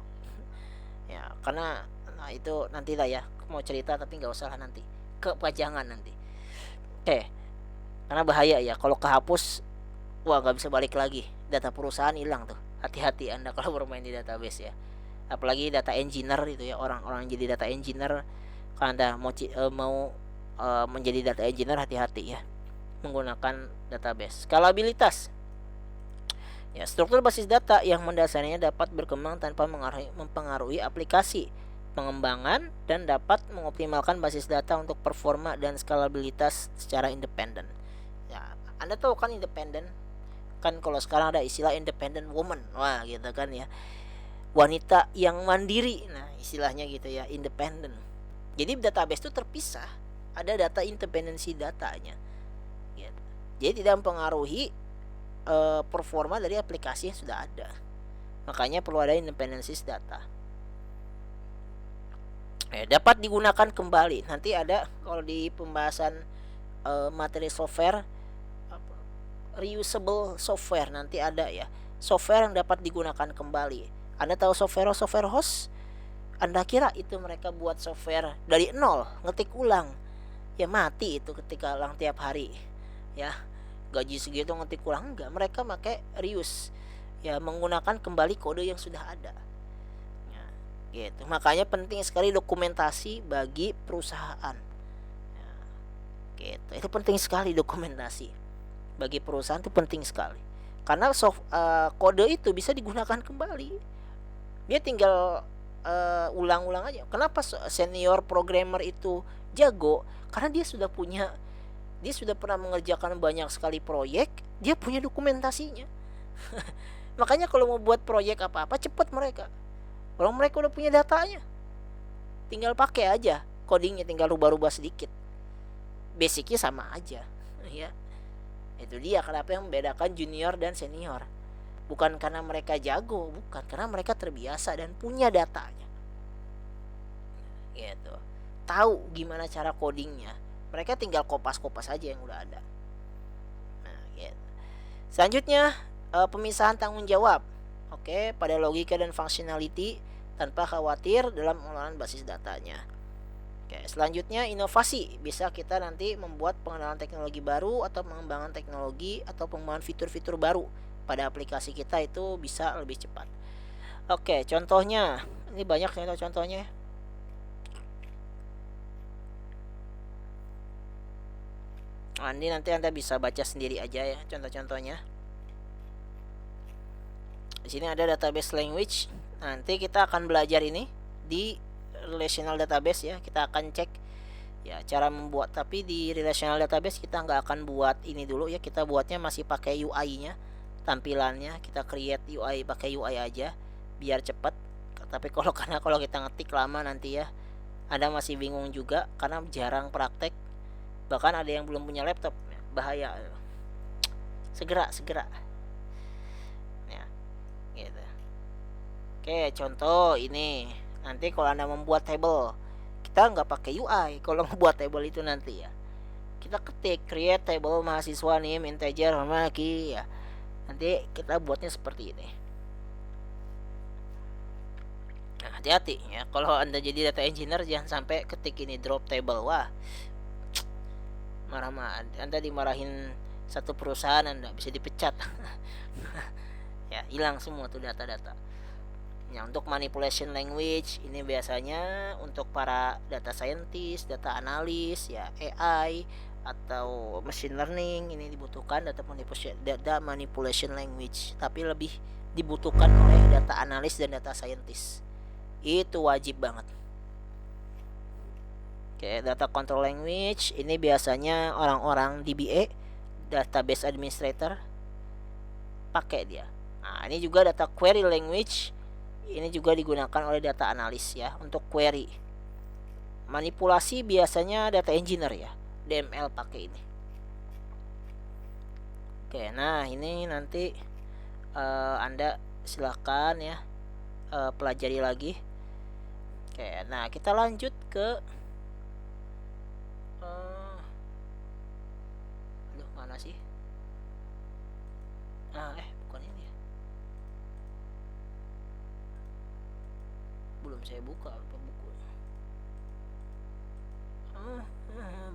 ya, karena nah itu nanti lah ya, mau cerita tapi nggak usah lah, nanti kepajangan nanti. Oke, karena bahaya ya kalau kehapus, wah nggak bisa balik lagi, data perusahaan hilang tuh. Hati-hati anda kalau bermain di database ya, apalagi data engineer itu ya, orang-orang jadi data engineer. Kalau anda mau menjadi data engineer, hati-hati ya menggunakan database. Skalabilitas ya, struktur basis data yang mendasarinya dapat berkembang tanpa mempengaruhi aplikasi pengembangan dan dapat mengoptimalkan basis data untuk performa dan skalabilitas secara independen. Ya, Anda tahu kan independen? Kan kalau sekarang ada istilah independent woman. Wah, gitu kan ya. Wanita yang mandiri. Nah, istilahnya gitu ya, independen. Jadi database itu terpisah. Ada data independensi datanya. Gitu. Jadi tidak mempengaruhi performa dari aplikasi yang sudah ada. Makanya perlu ada independensi data. Dapat digunakan kembali. Nanti ada kalau di pembahasan materi software, reusable software, nanti ada ya, software yang dapat digunakan kembali. Anda tahu software host? Anda kira itu mereka buat software dari nol, ngetik ulang, ya mati itu ketika ulang tiap hari ya, gaji segitu ngetik ulang? Enggak, mereka pakai reuse ya, menggunakan kembali kode yang sudah ada ya, gitu. Makanya penting sekali dokumentasi bagi perusahaan ya, gitu. Itu penting sekali, dokumentasi bagi perusahaan itu penting sekali, karena kode itu bisa digunakan kembali. Dia tinggal ulang-ulang aja. Kenapa senior programmer itu jago? Karena dia sudah pernah mengerjakan banyak sekali proyek, dia punya dokumentasinya. Makanya kalau mau buat proyek apa-apa cepat mereka. Kalau mereka udah punya datanya, tinggal pakai aja codingnya, tinggal rubah-rubah sedikit. Basicnya sama aja, ya. Itu dia kenapa yang membedakan junior dan senior. Bukan karena mereka jago, bukan, karena mereka terbiasa dan punya datanya. Gitu. Tahu gimana cara codingnya. Mereka tinggal kopas-kopas aja yang udah ada. Nah, gitu. Selanjutnya, pemisahan tanggung jawab. Oke, pada logika dan functionality tanpa khawatir dalam pengelolaan basis datanya. Oke, selanjutnya inovasi. Bisa kita nanti membuat pengenalan teknologi baru atau pengembangan teknologi atau pengembangan fitur-fitur baru pada aplikasi kita, itu bisa lebih cepat. Oke, contohnya ini banyak contoh-contohnya. Nah, ini nanti Anda bisa baca sendiri aja ya contoh-contohnya. Di sini ada database language. Nanti kita akan belajar ini di relational database ya. Kita akan cek ya cara membuat, tapi di relational database kita nggak akan buat ini dulu ya. Kita buatnya masih pakai UI-nya, tampilannya kita create UI, pakai UI aja biar cepat. Tapi karena kalau kita ngetik lama nanti ya, Anda masih bingung juga karena jarang praktek. Bahkan ada yang belum punya laptop, bahaya. Segera ya, gitu. Oke, contoh ini nanti kalau Anda membuat table, kita nggak pakai UI kalau membuat table itu nanti ya. Kita ketik create table mahasiswa name integer sama key ya. Nanti kita buatnya seperti ini. Nah, hati-hati ya kalau Anda jadi data engineer, jangan sampai ketik ini drop table. Wah, marah, Anda dimarahin satu perusahaan, Anda bisa dipecat. Ya, hilang semua tuh data-data. Ya, untuk manipulation language ini biasanya untuk para data scientist, data analis ya, AI atau machine learning, ini dibutuhkan data manipulation language, tapi lebih dibutuhkan oleh data analis dan data scientist. Itu wajib banget. Oke, data control language ini biasanya orang-orang DBA, database administrator, pakai dia. Nah, ini juga data query language, ini juga digunakan oleh data analis ya untuk query. Manipulasi biasanya data engineer ya, DML pakai ini. Oke, nah ini nanti Anda silakan ya pelajari lagi. Oke, nah kita lanjut ke nggak sih? Bukan ini ya. Belum saya buka apa buku.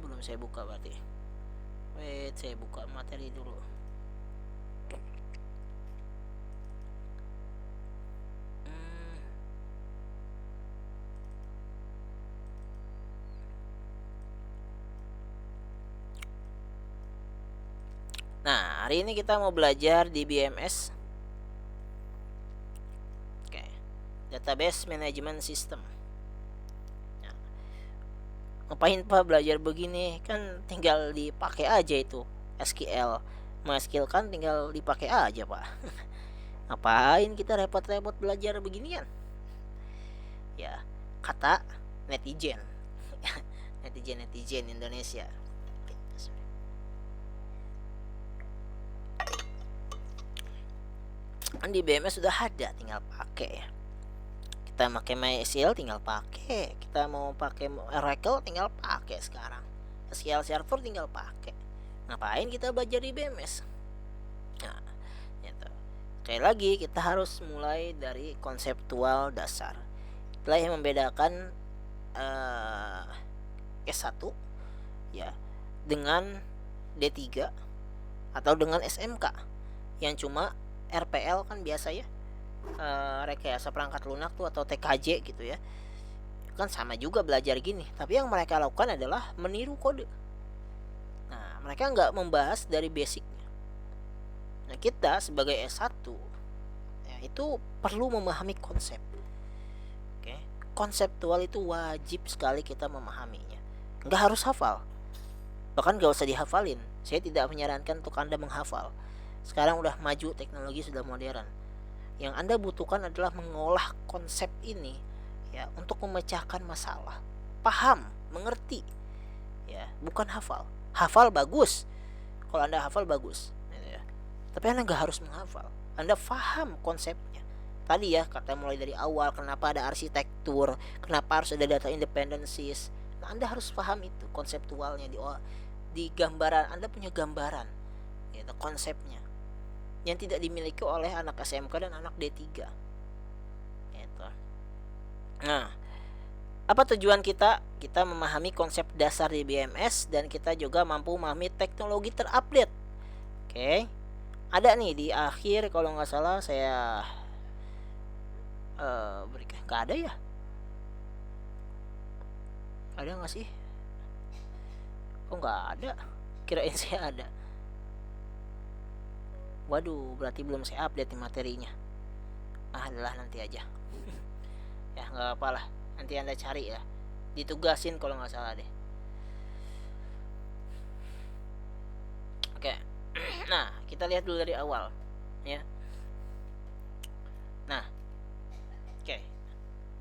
Belum saya buka berarti. Wait, saya buka materi dulu. Nah, hari ini kita mau belajar di BMS. Oke. Database Management System. Nah, ngapain Pak belajar begini? Kan tinggal dipakai aja itu SQL. MySQL kan tinggal dipakai aja, Pak. Ngapain kita repot-repot belajar beginian? Ya, kata netizen. netizen Indonesia. Kan di BMS sudah ada, tinggal pakai ya. Kita pakai MySQL tinggal pakai, kita mau pakai Oracle tinggal pakai sekarang. SQL Server tinggal pakai. Ngapain kita belajar di BMS? Nah, gitu. Sekali lagi kita harus mulai dari konseptual dasar. Itulah yang membedakan S1 ya dengan D3 atau dengan SMK yang cuma RPL kan biasa ya, rekayasa perangkat lunak tuh atau TKJ gitu ya, kan sama juga belajar gini, tapi yang mereka lakukan adalah meniru kode. Nah, mereka nggak membahas dari basicnya. Nah, kita sebagai S1 ya, itu perlu memahami konsep. Oke, konseptual itu wajib sekali kita memahaminya, nggak harus hafal, bahkan nggak usah dihafalin. Saya tidak menyarankan untuk Anda menghafal. Sekarang udah maju, teknologi sudah modern. Yang Anda butuhkan adalah mengolah konsep ini ya untuk memecahkan masalah. Paham, mengerti. Ya, bukan hafal. Hafal bagus. Kalau Anda hafal bagus, ya. Tapi Anda nggak harus menghafal. Anda paham konsepnya. Tadi ya, kata mulai dari awal kenapa ada arsitektur, kenapa harus ada data independencies. Nah, Anda harus paham itu konseptualnya di gambaran. Anda punya gambaran ya, konsepnya yang tidak dimiliki oleh anak SMK dan anak D3 gitu. Nah, apa tujuan kita? Kita memahami konsep dasar di BMS dan kita juga mampu memahami teknologi terupdate. Oke, ada nih di akhir kalau nggak salah saya berikan. Nggak ada ya? Ada nggak sih? Oh, nggak ada. Kirain saya ada. Waduh, berarti belum saya update materinya. Adalah nanti aja. Ya nggak apalah, nanti Anda cari ya. Ditugasin kalau nggak salah deh. Oke. Nah, kita lihat dulu dari awal ya. Nah, oke.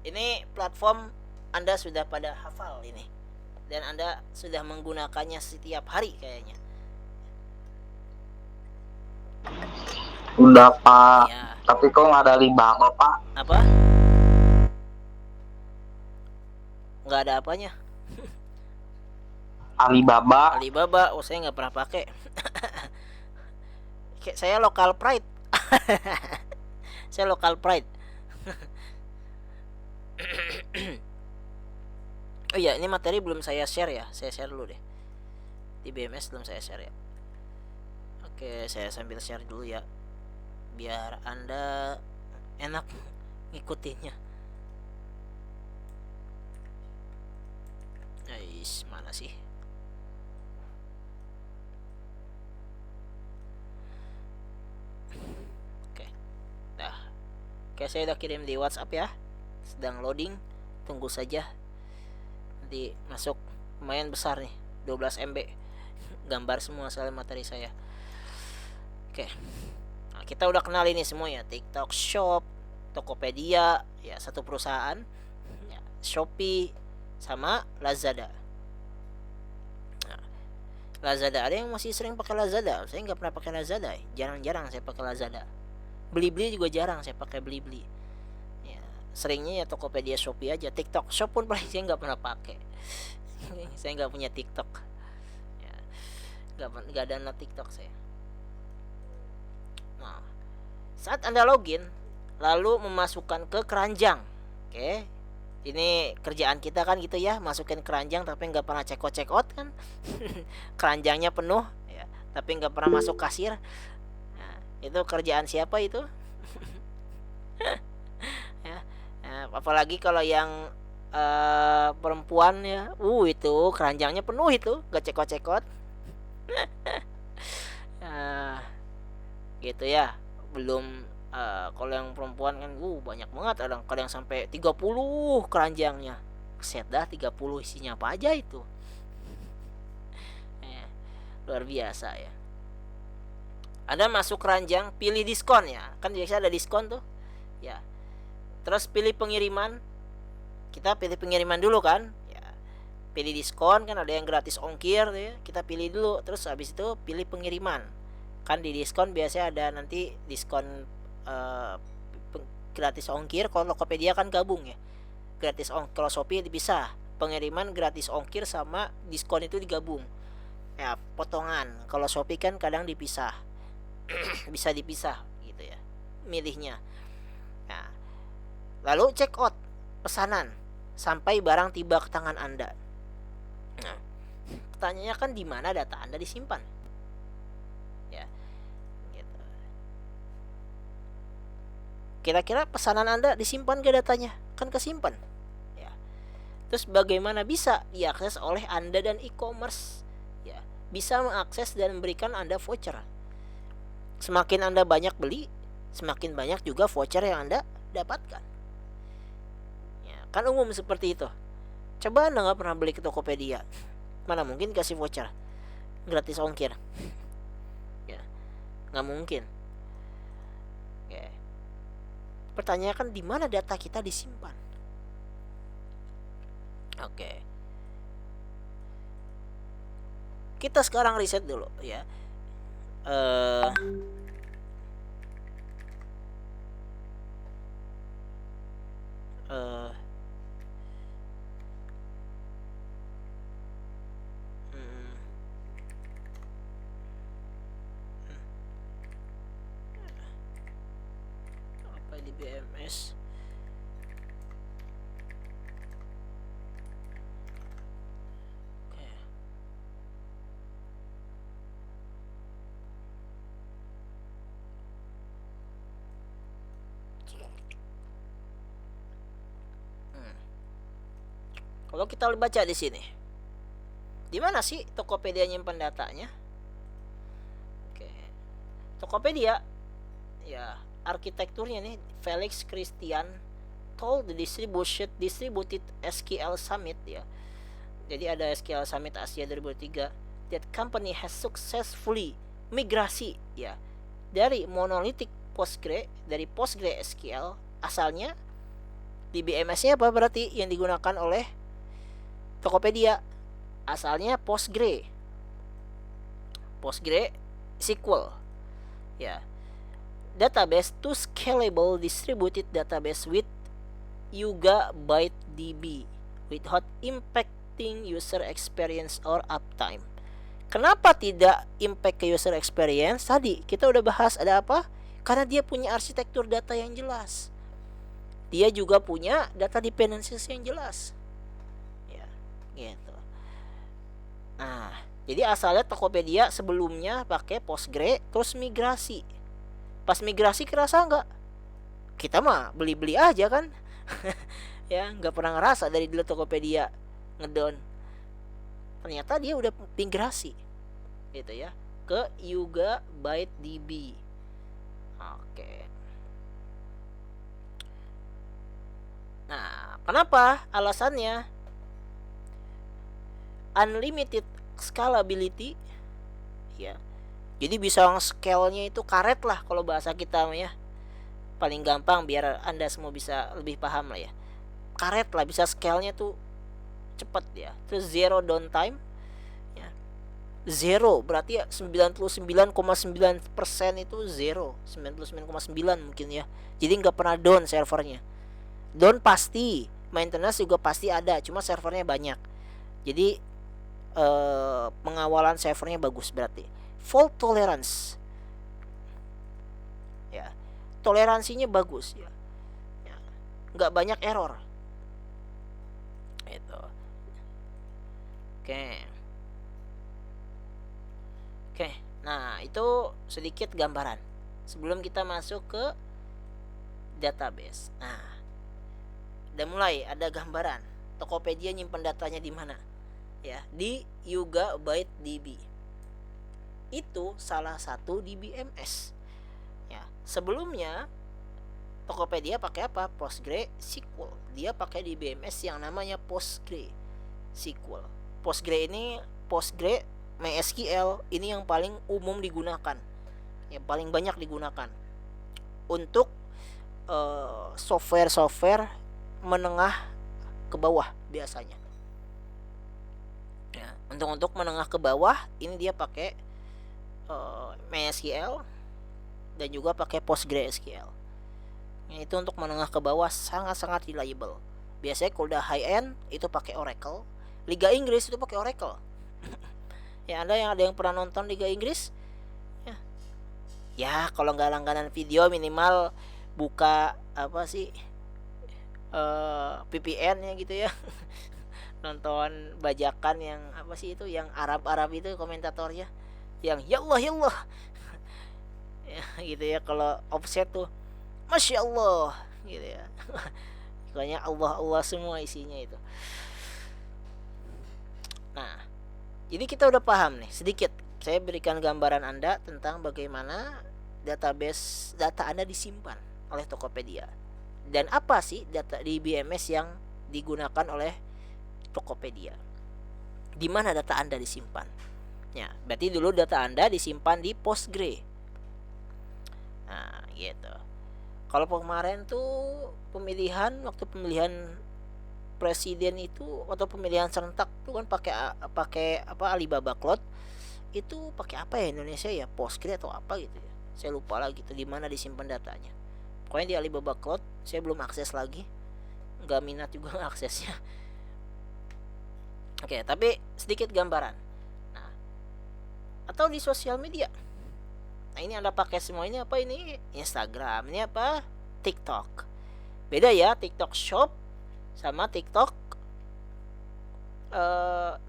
Ini platform Anda sudah pada hafal ini, dan Anda sudah menggunakannya setiap hari kayaknya. Udah Pak, ya. Tapi kok nggak ada Alibaba Pak? Apa? Nggak ada apanya? Alibaba, oh saya nggak pernah pakai. Saya local pride. Saya local pride. Oh iya, ini materi belum saya share ya. Saya share dulu deh. Di BMS belum saya share ya. Oke, saya sambil share dulu ya, biar Anda enak ngikutinnya. Guys, mana sih? Oke. Nah. Oke, saya udah kirim di WhatsApp ya. Sedang loading. Tunggu saja. Nanti masuk, lumayan besar nih, 12 MB. Gambar semua soal materi saya. Oke. Nah, kita udah kenal ini semua ya. TikTok Shop, Tokopedia, ya satu perusahaan. Ya, Shopee sama Lazada. Nah, Lazada, ada yang masih sering pakai Lazada. Saya nggak pernah pakai Lazada. Jarang-jarang saya pakai Lazada. Blibli juga jarang saya pakai Blibli. Ya, seringnya ya Tokopedia, Shopee aja. TikTok Shop pun paling saya nggak pernah pakai. Saya nggak punya TikTok. Ya, nggak download TikTok saya. Nah, saat Anda login lalu memasukkan ke keranjang. Oke. Ini kerjaan kita kan gitu ya, masukin keranjang tapi nggak pernah check out kan. Keranjangnya penuh ya, tapi nggak pernah masuk kasir. Nah, itu kerjaan siapa itu? Ya, apalagi kalau yang perempuan ya, itu keranjangnya penuh itu, nggak check out. Gitu ya. Belum kalau yang perempuan kan banyak banget, ada yang sampai 30 keranjangnya. Set dah 30 isinya apa aja itu. Luar biasa ya. Anda masuk keranjang, pilih diskon ya. Kan biasa ada diskon tuh. Ya. Terus pilih pengiriman. Kita pilih pengiriman dulu kan. Ya. Pilih diskon, kan ada yang gratis ongkir tuh ya. Kita pilih dulu, terus habis itu pilih pengiriman. Kan di diskon biasanya ada nanti diskon gratis ongkir. Kalau Tokopedia kan gabung ya, gratis ongkir. Kalau Shopee dipisah, pengiriman gratis ongkir sama diskon itu digabung ya, potongan. Kalau Shopee kan kadang dipisah. Bisa dipisah gitu ya milihnya. Nah, lalu check out pesanan sampai barang tiba ke tangan Anda. Nah, pertanyaannya kan di mana data Anda disimpan ya. Kira-kira pesanan Anda disimpan gak datanya? Kan kesimpan ya. Terus bagaimana bisa diakses oleh Anda dan e-commerce ya? Bisa mengakses dan memberikan Anda voucher. Semakin Anda banyak beli, semakin banyak juga voucher yang Anda dapatkan ya, kan umum seperti itu. Coba Anda gak pernah beli ke Tokopedia, mana mungkin kasih voucher gratis ongkir ya, gak mungkin. Pertanyaan kan di mana data kita disimpan. Oke. Kita sekarang riset dulu ya. Apa di BMS? Kalau kita baca di sini, di mana sih Tokopedia nyimpan datanya? Oke, Tokopedia, ya arsitekturnya nih Felix Christian told the distributed SQL Summit ya. Jadi ada SQL Summit Asia 2003 that company has successfully migrasi ya dari monolithic dari PostgreSQL asalnya di BMS-nya apa berarti yang digunakan oleh Tokopedia asalnya PostgreSQL ya, database to scalable distributed database with Yuga Byte DB without impacting user experience or uptime. Kenapa tidak impact ke user experience? Tadi kita udah bahas ada apa? Karena dia punya arsitektur data yang jelas. Dia juga punya data dependencies yang jelas. Gitu. Nah, jadi asalnya Tokopedia sebelumnya pakai Postgre terus migrasi. Pas migrasi kerasa nggak? Kita mah beli-beli aja kan. Ya, nggak pernah ngerasa dari dulu Tokopedia ngedown. Ternyata dia udah migrasi gitu ya ke Yuga Byte DB. Oke. Nah, kenapa? Alasannya unlimited scalability ya. Jadi bisa scale-nya itu karet lah kalau bahasa kita ya. Paling gampang biar Anda semua bisa lebih paham lah ya. Karet lah, bisa scale-nya tuh cepat ya. Terus zero downtime ya. Zero berarti ya 99,9% itu zero. 99,9 mungkin ya. Jadi nggak pernah down servernya. Down pasti, maintenance juga pasti ada, cuma servernya banyak. Jadi pengawalan servernya bagus berarti. Fault tolerance, ya, toleransinya bagus ya, nggak banyak error itu. Oke. Oke, nah itu sedikit gambaran sebelum kita masuk ke database. Nah, udah mulai ada gambaran Tokopedia nyimpen datanya di mana, ya, di Yuga Byte DB. Itu salah satu DBMS. Ya, sebelumnya Tokopedia pakai apa? PostgreSQL. Dia pakai DBMS yang namanya PostgreSQL. Postgre MySQL ini yang paling umum digunakan, yang paling banyak digunakan untuk software menengah ke bawah biasanya. Ya, untuk menengah ke bawah ini dia pakai MySQL dan juga pakai PostgreSQL. Itu untuk menengah ke bawah sangat-sangat reliable. Biasanya kalau udah high end itu pakai Oracle. Liga Inggris itu pakai Oracle. Ya, ada yang pernah nonton Liga Inggris? Ya kalau nggak langganan video minimal buka apa sih VPN ya gitu ya. Nonton bajakan yang apa sih itu, yang Arab itu komentatornya, yang ya Allah ya, gitu ya. Kalau offset tuh Masya Allah gitu ya. Pokoknya Allah semua isinya itu. Nah, jadi kita udah paham nih sedikit. Saya berikan gambaran Anda tentang bagaimana database data Anda disimpan oleh Tokopedia. Dan apa sih data di BMS yang digunakan oleh Tokopedia. Di mana data Anda disimpan? Ya, berarti dulu data Anda disimpan di Postgre. Nah, gitu. Kalau kemarin tuh waktu pemilihan presiden itu atau pemilihan serentak tuh kan pakai apa Alibaba Cloud. Itu pakai apa ya Indonesia ya? Postgre atau apa gitu ya. Saya lupa lagi tuh di mana disimpan datanya. Pokoknya di Alibaba Cloud, saya belum akses lagi. Nggak minat juga aksesnya. Oke, tapi sedikit gambaran. Nah, atau di sosial media. Nah, ini Anda pakai semua ini apa ini? Instagram. Ini apa? TikTok. Beda ya, TikTok Shop sama TikTok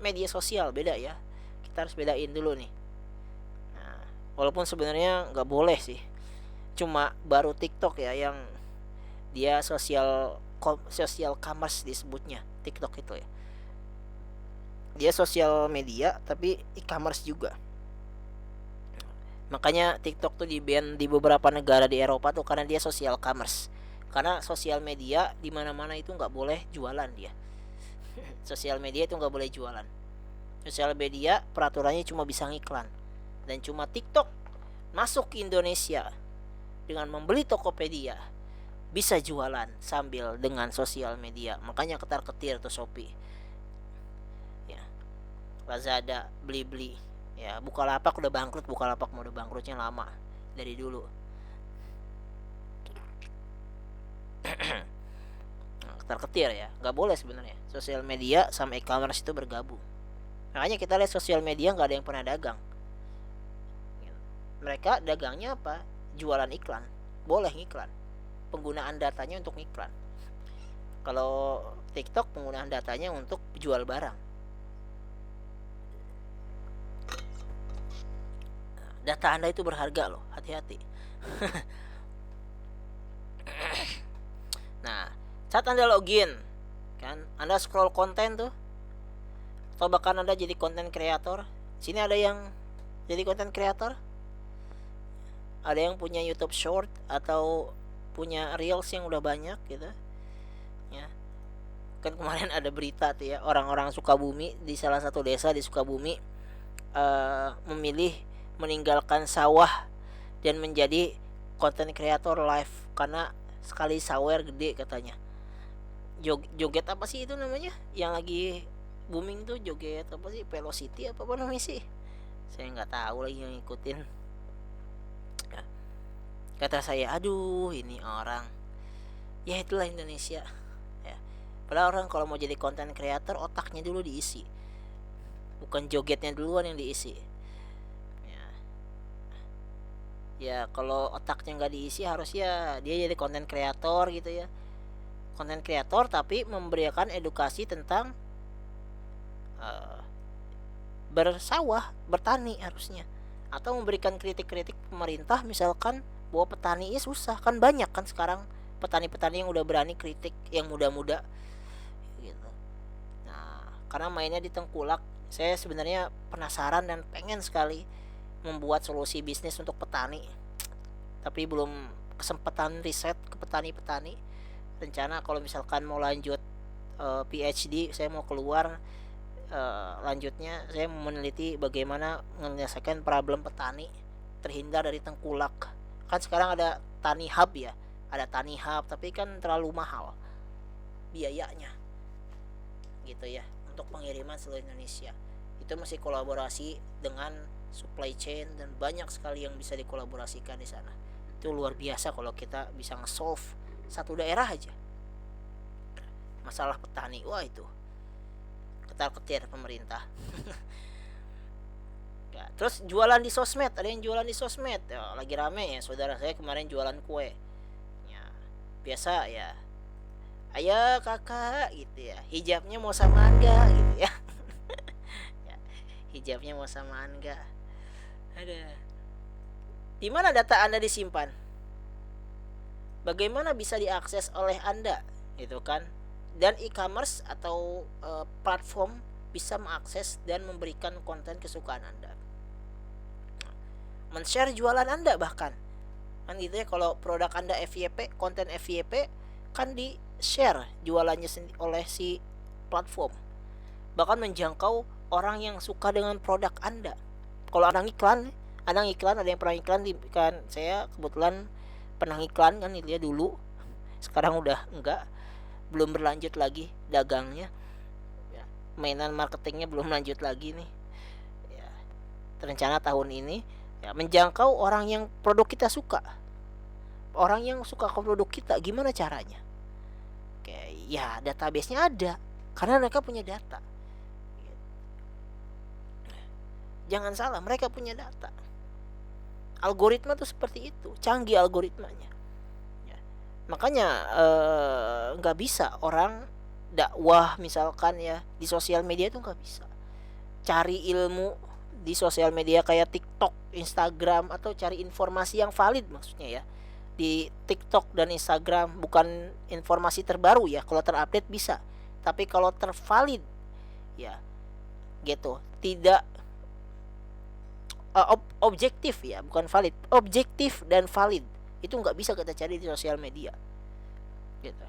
media sosial beda ya. Kita harus bedain dulu nih. Nah, walaupun sebenarnya nggak boleh sih. Cuma baru TikTok ya yang dia social commerce disebutnya TikTok itu ya. Dia sosial media tapi e-commerce juga. Makanya TikTok tuh di-ban di beberapa negara di Eropa tuh karena dia social commerce. Karena sosial media di mana-mana itu nggak boleh jualan dia. Sosial media itu nggak boleh jualan. Sosial media peraturannya cuma bisa ngiklan. Dan cuma TikTok masuk ke Indonesia dengan membeli Tokopedia bisa jualan sambil dengan sosial media. Makanya ketar-ketir tuh Shopee. Ya. Lazada, Blibli. Ya, Bukalapak udah bangkrut, Bukalapak mau udah bangkrutnya lama dari dulu. Ketar-ketir ya, nggak boleh sebenarnya. Sosial media sama e-commerce itu bergabung. Makanya kita lihat sosial media nggak ada yang pernah dagang. Mereka dagangnya apa? Jualan iklan. Boleh ngiklan. Penggunaan datanya untuk ngiklan. Kalau TikTok penggunaan datanya untuk jual barang. Data Anda itu berharga loh, hati-hati. Nah, saat Anda login, kan, Anda scroll konten tuh, atau bahkan Anda jadi konten kreator. Sini ada yang jadi konten kreator, ada yang punya YouTube Short atau punya Reels yang udah banyak gitu. Ya, kan kemarin ada berita tuh ya, orang-orang Sukabumi di salah satu desa di Sukabumi memilih meninggalkan sawah dan menjadi konten kreator live karena sekali sawer gede katanya. Joget apa sih itu namanya yang lagi booming tuh, joget apa sih, Velocity apa namanya sih, saya nggak tahu lagi yang ngikutin. Kata saya, aduh ini orang, ya itulah Indonesia ya. Padahal orang kalau mau jadi konten kreator otaknya dulu diisi, bukan jogetnya duluan yang diisi. Ya, ya kalau otaknya nggak diisi harusnya dia jadi konten kreator gitu ya, konten kreator tapi memberikan edukasi tentang uh, bersawah, bertani harusnya, atau memberikan kritik-kritik pemerintah misalkan bahwa petani ini susah. Kan banyak kan sekarang petani-petani yang udah berani kritik yang muda-muda gitu. Nah, karena mainnya di Tengkulak, saya sebenarnya penasaran dan pengen sekali membuat solusi bisnis untuk petani, tapi belum kesempatan riset ke petani-petani. Rencana kalau misalkan mau lanjut PhD, saya mau keluar, lanjutnya saya meneliti bagaimana menyelesaikan problem petani terhindar dari tengkulak. Kan sekarang ada Tani Hub ya, ada Tani Hub tapi kan terlalu mahal biayanya gitu ya untuk pengiriman seluruh Indonesia. Itu masih kolaborasi dengan supply chain dan banyak sekali yang bisa dikolaborasikan di sana. Itu luar biasa kalau kita bisa nge-solve satu daerah aja masalah petani. Wah, itu ketar-ketir pemerintah. Ya, terus jualan di sosmed, ada yang jualan di sosmed ya, lagi rame ya. Saudara saya kemarin jualan kue ya, biasa ya, ayo kakak gitu ya, hijabnya mau samaan gak gitu ya. Ya, hijabnya mau samaan gak, ada. Di mana data anda disimpan, bagaimana bisa diakses oleh anda gitu kan. Dan e-commerce atau platform bisa mengakses dan memberikan konten kesukaan anda, men-share jualan anda bahkan kan gitu ya. Kalau produk anda FYP, konten FYP kan di share jualannya oleh si platform, bahkan menjangkau orang yang suka dengan produk anda. Kalau ada iklan, ada yang pernah iklan di, kan saya kebetulan pernah iklan kan itu ya dulu, sekarang udah enggak, belum berlanjut lagi dagangnya ya, mainan marketingnya belum lanjut lagi nih ya. Rencana tahun ini ya menjangkau orang yang produk kita suka, orang yang suka ke produk kita. Gimana caranya? Oke ya, database-nya ada karena mereka punya data. Jangan salah, mereka punya data. Algoritma tuh seperti itu, canggih algoritmanya. Makanya nggak bisa orang dakwah misalkan ya di sosial media itu nggak bisa cari ilmu di sosial media kayak TikTok, Instagram, atau cari informasi yang valid maksudnya ya di TikTok dan Instagram. Bukan informasi terbaru ya, kalau terupdate bisa, tapi kalau tervalid ya gitu, tidak objektif ya, bukan valid, objektif dan valid itu nggak bisa kita cari di sosial media gitu.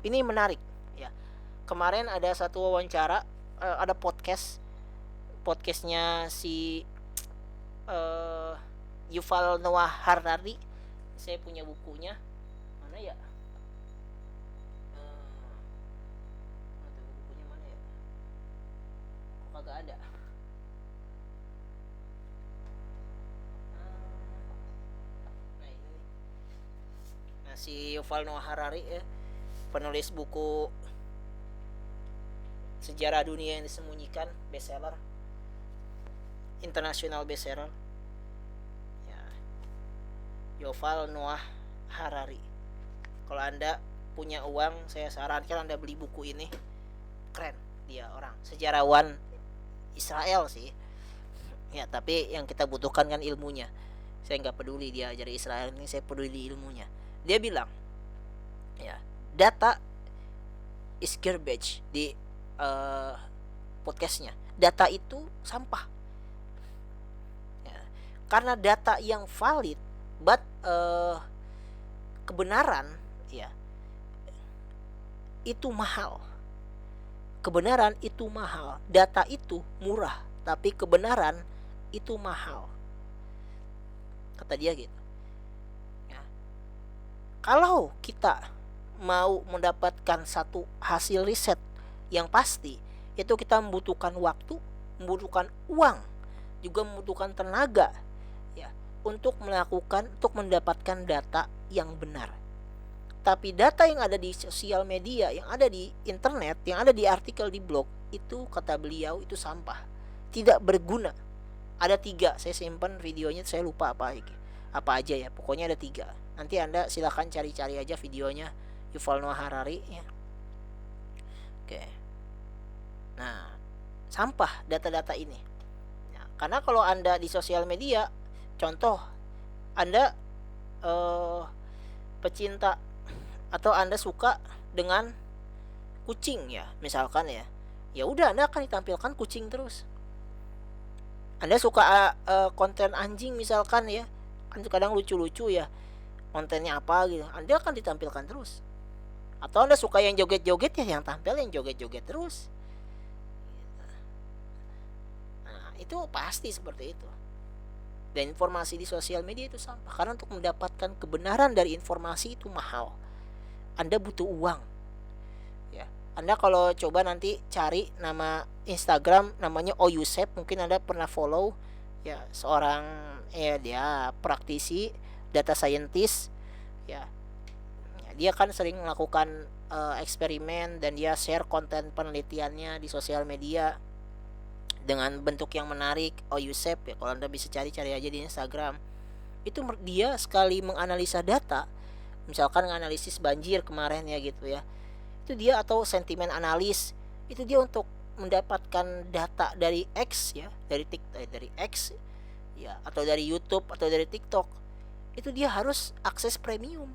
Ini menarik ya, kemarin ada satu wawancara, ada podcastnya si Yuval Noah Harari. Saya punya bukunya, mana ya, bukunya mana ya, kok kagak ada. Si Yuval Noah Harari ya, penulis buku Sejarah Dunia yang Disembunyikan, bestseller, internasional bestseller ya, Yuval Noah Harari. Kalau anda punya uang, saya sarankan anda beli buku ini, keren. Dia orang sejarawan Israel sih ya, tapi yang kita butuhkan kan ilmunya. Saya nggak peduli dia dari Israel ini, saya peduli ilmunya. Dia bilang ya, data is garbage di podcastnya. Data itu sampah ya, karena data yang valid but kebenaran ya itu mahal. Kebenaran itu mahal. Data itu murah tapi kebenaran itu mahal, kata dia gitu. Kalau kita mau mendapatkan satu hasil riset yang pasti, itu kita membutuhkan waktu, membutuhkan uang, juga membutuhkan tenaga ya untuk mendapatkan data yang benar. Tapi data yang ada di sosial media, yang ada di internet, yang ada di artikel di blog, itu kata beliau itu sampah. tidak berguna. Ada 3, saya simpan videonya, saya lupa apa aja ya, pokoknya ada 3. Nanti Anda silahkan cari-cari aja videonya Yuval Noah Harari ya. Oke. Nah, sampah data-data ini. Nah, karena kalau Anda di sosial media, contoh Anda pecinta atau Anda suka dengan kucing ya, misalkan ya. Ya udah, Anda akan ditampilkan kucing terus. Anda suka konten anjing misalkan ya, kan kadang lucu-lucu ya kontennya apa gitu, Anda akan ditampilkan terus. Atau Anda suka yang joget-joget ya, yang tampil yang joget-joget terus. Nah, itu pasti seperti itu. Dan informasi di sosial media itu sampah, karena untuk mendapatkan kebenaran dari informasi itu mahal. Anda butuh uang. Ya, Anda kalau coba nanti cari nama Instagram namanya Oyusep, mungkin Anda pernah follow ya, seorang dia praktisi data scientist ya. Dia kan sering melakukan eksperimen dan dia share konten penelitiannya di sosial media dengan bentuk yang menarik. Oyusep ya, kalau Anda bisa cari-cari aja di Instagram. Itu dia sekali menganalisa data, misalkan menganalisis banjir kemarin ya gitu ya, itu dia, atau sentimen analis, itu dia untuk mendapatkan data dari X ya, dari X ya, atau dari YouTube atau dari TikTok, itu dia harus akses premium,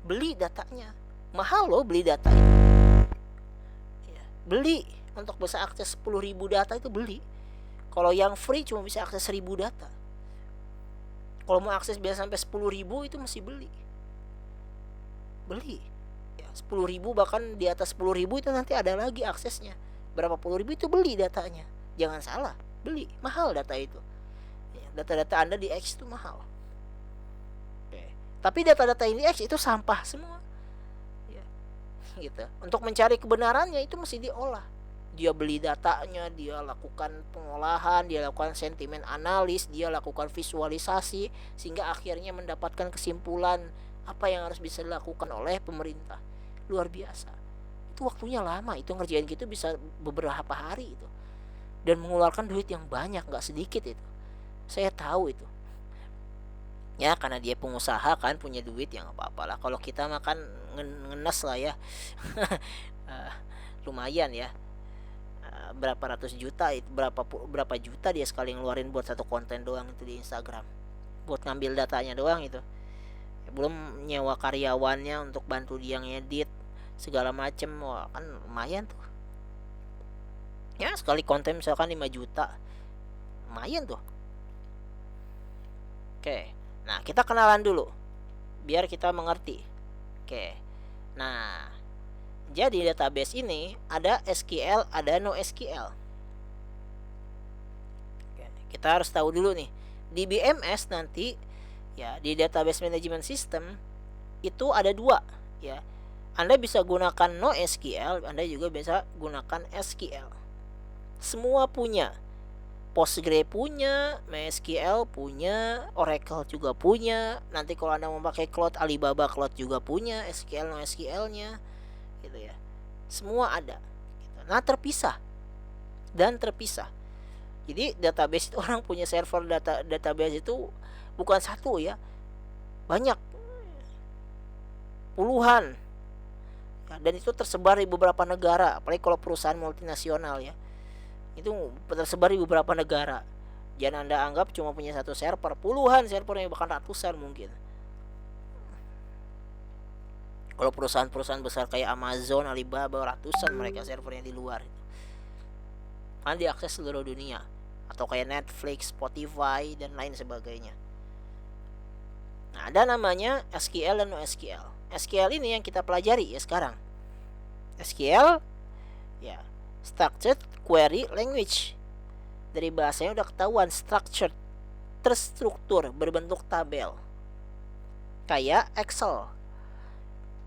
beli datanya, mahal loh beli data itu ya. Beli untuk bisa akses 10.000 data itu beli. Kalau yang free cuma bisa akses 1.000 data. Kalau mau akses biasa sampai 10.000 itu mesti beli ya, 10.000, bahkan di atas 10.000 itu nanti ada lagi aksesnya. Berapa puluh ribu itu beli datanya. Jangan salah, beli, mahal data itu ya. Data-data Anda di X itu mahal. Oke. Tapi data-data ini X itu sampah semua ya, gitu. Untuk mencari kebenarannya itu mesti diolah. Dia beli datanya, dia lakukan pengolahan, dia lakukan sentimen analis, dia lakukan visualisasi, sehingga akhirnya mendapatkan kesimpulan apa yang harus bisa dilakukan oleh pemerintah. Luar biasa. Itu waktunya lama, itu ngerjain gitu bisa beberapa hari itu, dan mengeluarkan duit yang banyak, gak sedikit itu. Saya tahu itu ya, karena dia pengusaha kan, punya duit, yang apa-apa lah. Kalau kita makan ngenes lah ya. Lumayan ya, berapa ratus juta itu, berapa juta dia sekali ngeluarin buat satu konten doang itu di Instagram, buat ngambil datanya doang itu. Belum nyewa karyawannya untuk bantu dia ngedit segala macem. Wah, kan lumayan tuh ya, sekali konten misalkan 5 juta, lumayan tuh. Oke, nah kita kenalan dulu biar kita mengerti. Oke, nah jadi database ini ada SQL, ada NoSQL. Kita harus tahu dulu nih, di BMS nanti ya, di database management system itu ada 2 ya. Anda bisa gunakan NoSQL, Anda juga bisa gunakan SQL. Semua punya. Postgre punya, MySQL punya, Oracle juga punya. Nanti kalau Anda mau pakai cloud, Alibaba Cloud juga punya SQL NoSQL-nya gitu ya. Semua ada gitu. Nah, terpisah. Jadi database itu, orang punya server database itu bukan satu ya, banyak, puluhan ya, dan itu tersebar di beberapa negara. Apalagi kalau perusahaan multinasional ya, itu tersebar di beberapa negara. Jangan Anda anggap cuma punya satu server, puluhan servernya, bahkan ratusan mungkin. Kalau perusahaan-perusahaan besar kayak Amazon, Alibaba, ratusan mereka servernya di luar itu, kan diakses seluruh dunia. Atau kayak Netflix, Spotify, dan lain sebagainya. Nah, ada namanya SQL dan NoSQL. SQL ini yang kita pelajari ya sekarang. SQL ya, Structured Query Language. Dari bahasanya udah ketahuan, structured, terstruktur, berbentuk tabel. Kayak Excel,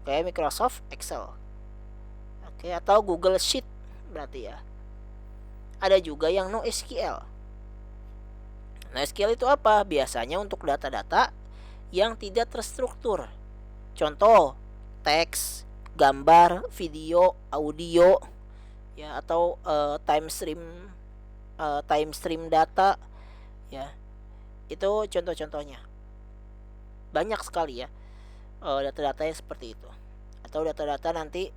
kayak Microsoft Excel, oke, atau Google Sheet berarti ya. Ada juga yang NoSQL. NoSQL itu apa? Biasanya untuk data-data yang tidak terstruktur. Contoh, teks, gambar, video, audio ya, atau time stream time stream data ya. Itu contoh-contohnya. Banyak sekali ya data-data yang seperti itu. Atau data-data nanti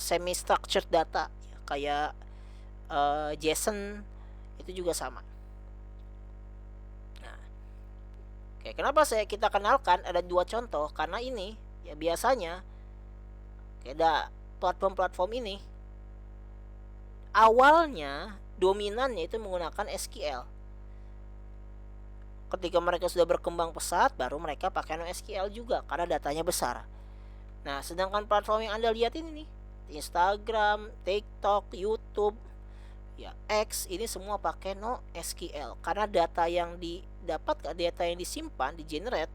semi structured data ya, kayak JSON itu juga sama. Nah, oke, kenapa kita kenalkan ada dua contoh? Karena ini ya biasanya ada platform-platform ini awalnya dominannya itu menggunakan SQL. Ketika mereka sudah berkembang pesat, baru mereka pakai NoSQL juga karena datanya besar. Nah, sedangkan platform yang Anda lihat ini nih, Instagram, TikTok, YouTube, ya X, ini semua pakai NoSQL karena data yang didapat, data yang disimpan, di generate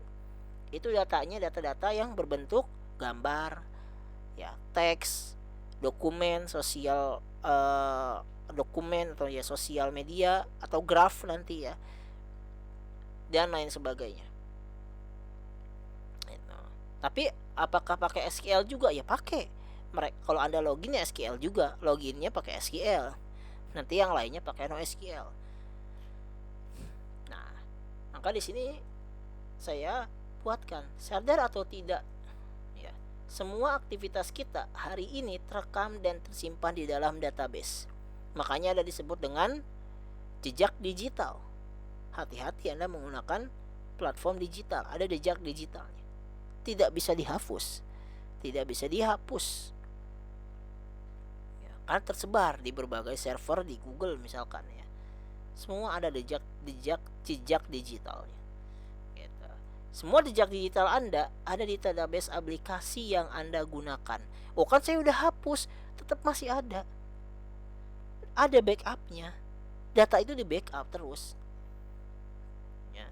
itu datanya data-data yang berbentuk gambar, ya teks, dokumen, sosial dokumen atau ya sosial media atau graf nanti ya, dan lain sebagainya. Tapi apakah pakai SQL juga? Ya pakai. Kalau Anda login ya SQL juga, loginnya pakai SQL. Nanti yang lainnya pakai NoSQL. Nah, maka di sini saya buatkan, sadar atau tidak, ya, semua aktivitas kita hari ini terekam dan tersimpan di dalam database. Makanya ada disebut dengan jejak digital. Hati-hati Anda menggunakan platform digital, ada jejak digitalnya. Tidak bisa dihapus, tidak bisa dihapus ya, kan tersebar di berbagai server di Google misalkan ya, semua ada jejak digitalnya gitu. Semua jejak digital Anda ada di database aplikasi yang Anda gunakan. Oh kan saya udah hapus, tetap masih ada backupnya, data itu di backup terus ya.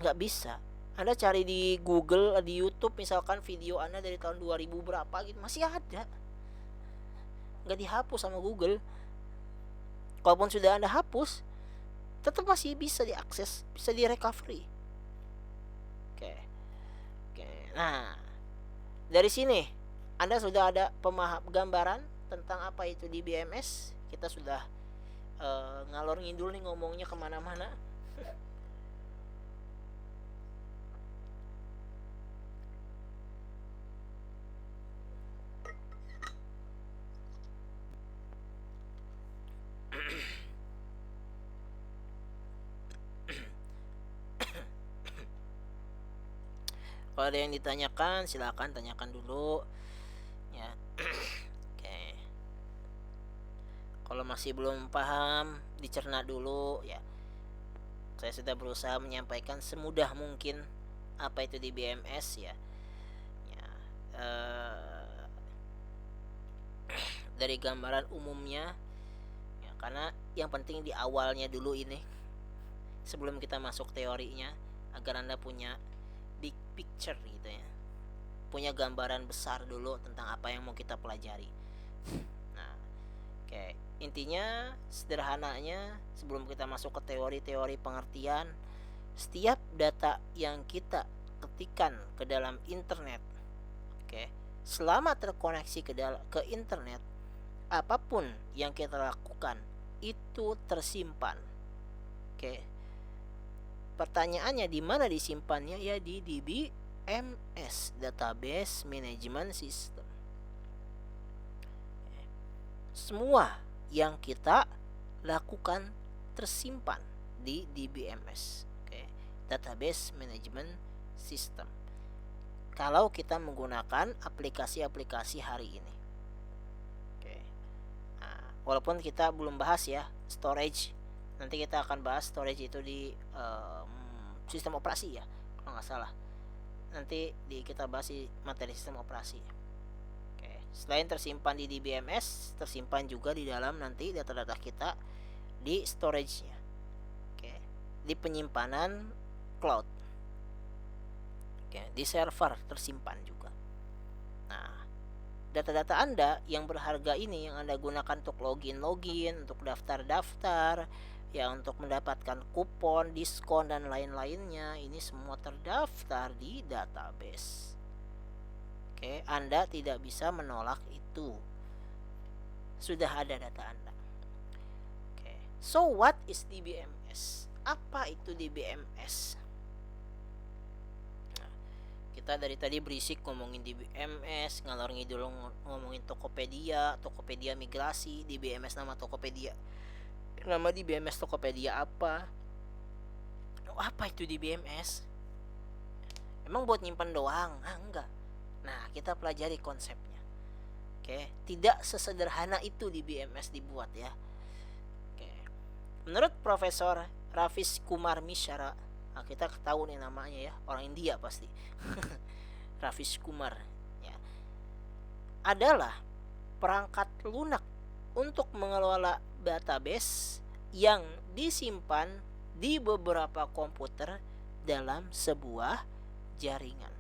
Nggak bisa Anda cari di Google, di YouTube misalkan video Anda dari tahun 2000 berapa gitu, masih ada, nggak dihapus sama Google. Kalaupun sudah Anda hapus, tetap masih bisa diakses, bisa di recovery. Oke. Nah, dari sini Anda sudah ada gambaran tentang apa itu di BMS. Kita sudah ngalor ngidul nih ngomongnya kemana-mana. Kalau ada yang ditanyakan, silakan tanyakan dulu ya. Oke. Kalau masih belum paham, dicerna dulu ya. Saya sudah berusaha menyampaikan semudah mungkin apa itu di BMS ya. Ya, dari gambaran umumnya ya, karena yang penting di awalnya dulu ini, sebelum kita masuk teorinya, agar Anda punya big picture gitu ya, punya gambaran besar dulu tentang apa yang mau kita pelajari. Nah, oke, intinya sederhananya sebelum kita masuk ke teori-teori pengertian, setiap data yang kita ketikkan ke dalam internet, oke, selama terkoneksi ke internet, apapun yang kita lakukan itu tersimpan. Oke. Pertanyaannya di mana disimpannya? Ya di DBMS, Database Management System. Semua yang kita lakukan tersimpan di DBMS. Oke. Database Management System. Kalau kita menggunakan aplikasi-aplikasi hari ini. Oke. Nah, walaupun kita belum bahas ya storage. Nanti kita akan bahas storage itu di sistem operasi ya, kalau nggak salah. Nanti kita bahas di materi sistem operasi. Oke. Selain tersimpan di DBMS, tersimpan juga di dalam nanti data-data kita di storage-nya. Oke. Di penyimpanan cloud. Oke. Di server tersimpan juga. Nah, data-data Anda yang berharga ini yang Anda gunakan untuk login, untuk daftar, ya untuk mendapatkan kupon, diskon dan lain-lainnya, ini semua terdaftar di database. Oke, Anda tidak bisa menolak itu. Sudah ada data Anda. Oke, So what is DBMS? Apa itu DBMS? Nah, kita dari tadi berisik ngomongin DBMS, ngalor ngidul ngomongin Tokopedia, Tokopedia migrasi, DBMS nama Tokopedia. Nama DBMS Tokopedia apa? Apa itu DBMS? Emang buat nyimpan doang? Enggak. Nah, kita pelajari konsepnya. Oke, tidak sesederhana itu DBMS dibuat ya. Oke. Menurut Profesor Ravis Kumar Mishra, kita tahu nih namanya ya, orang India pasti. Ravis Kumar ya. Adalah perangkat lunak untuk mengelola database yang disimpan di beberapa komputer dalam sebuah jaringan.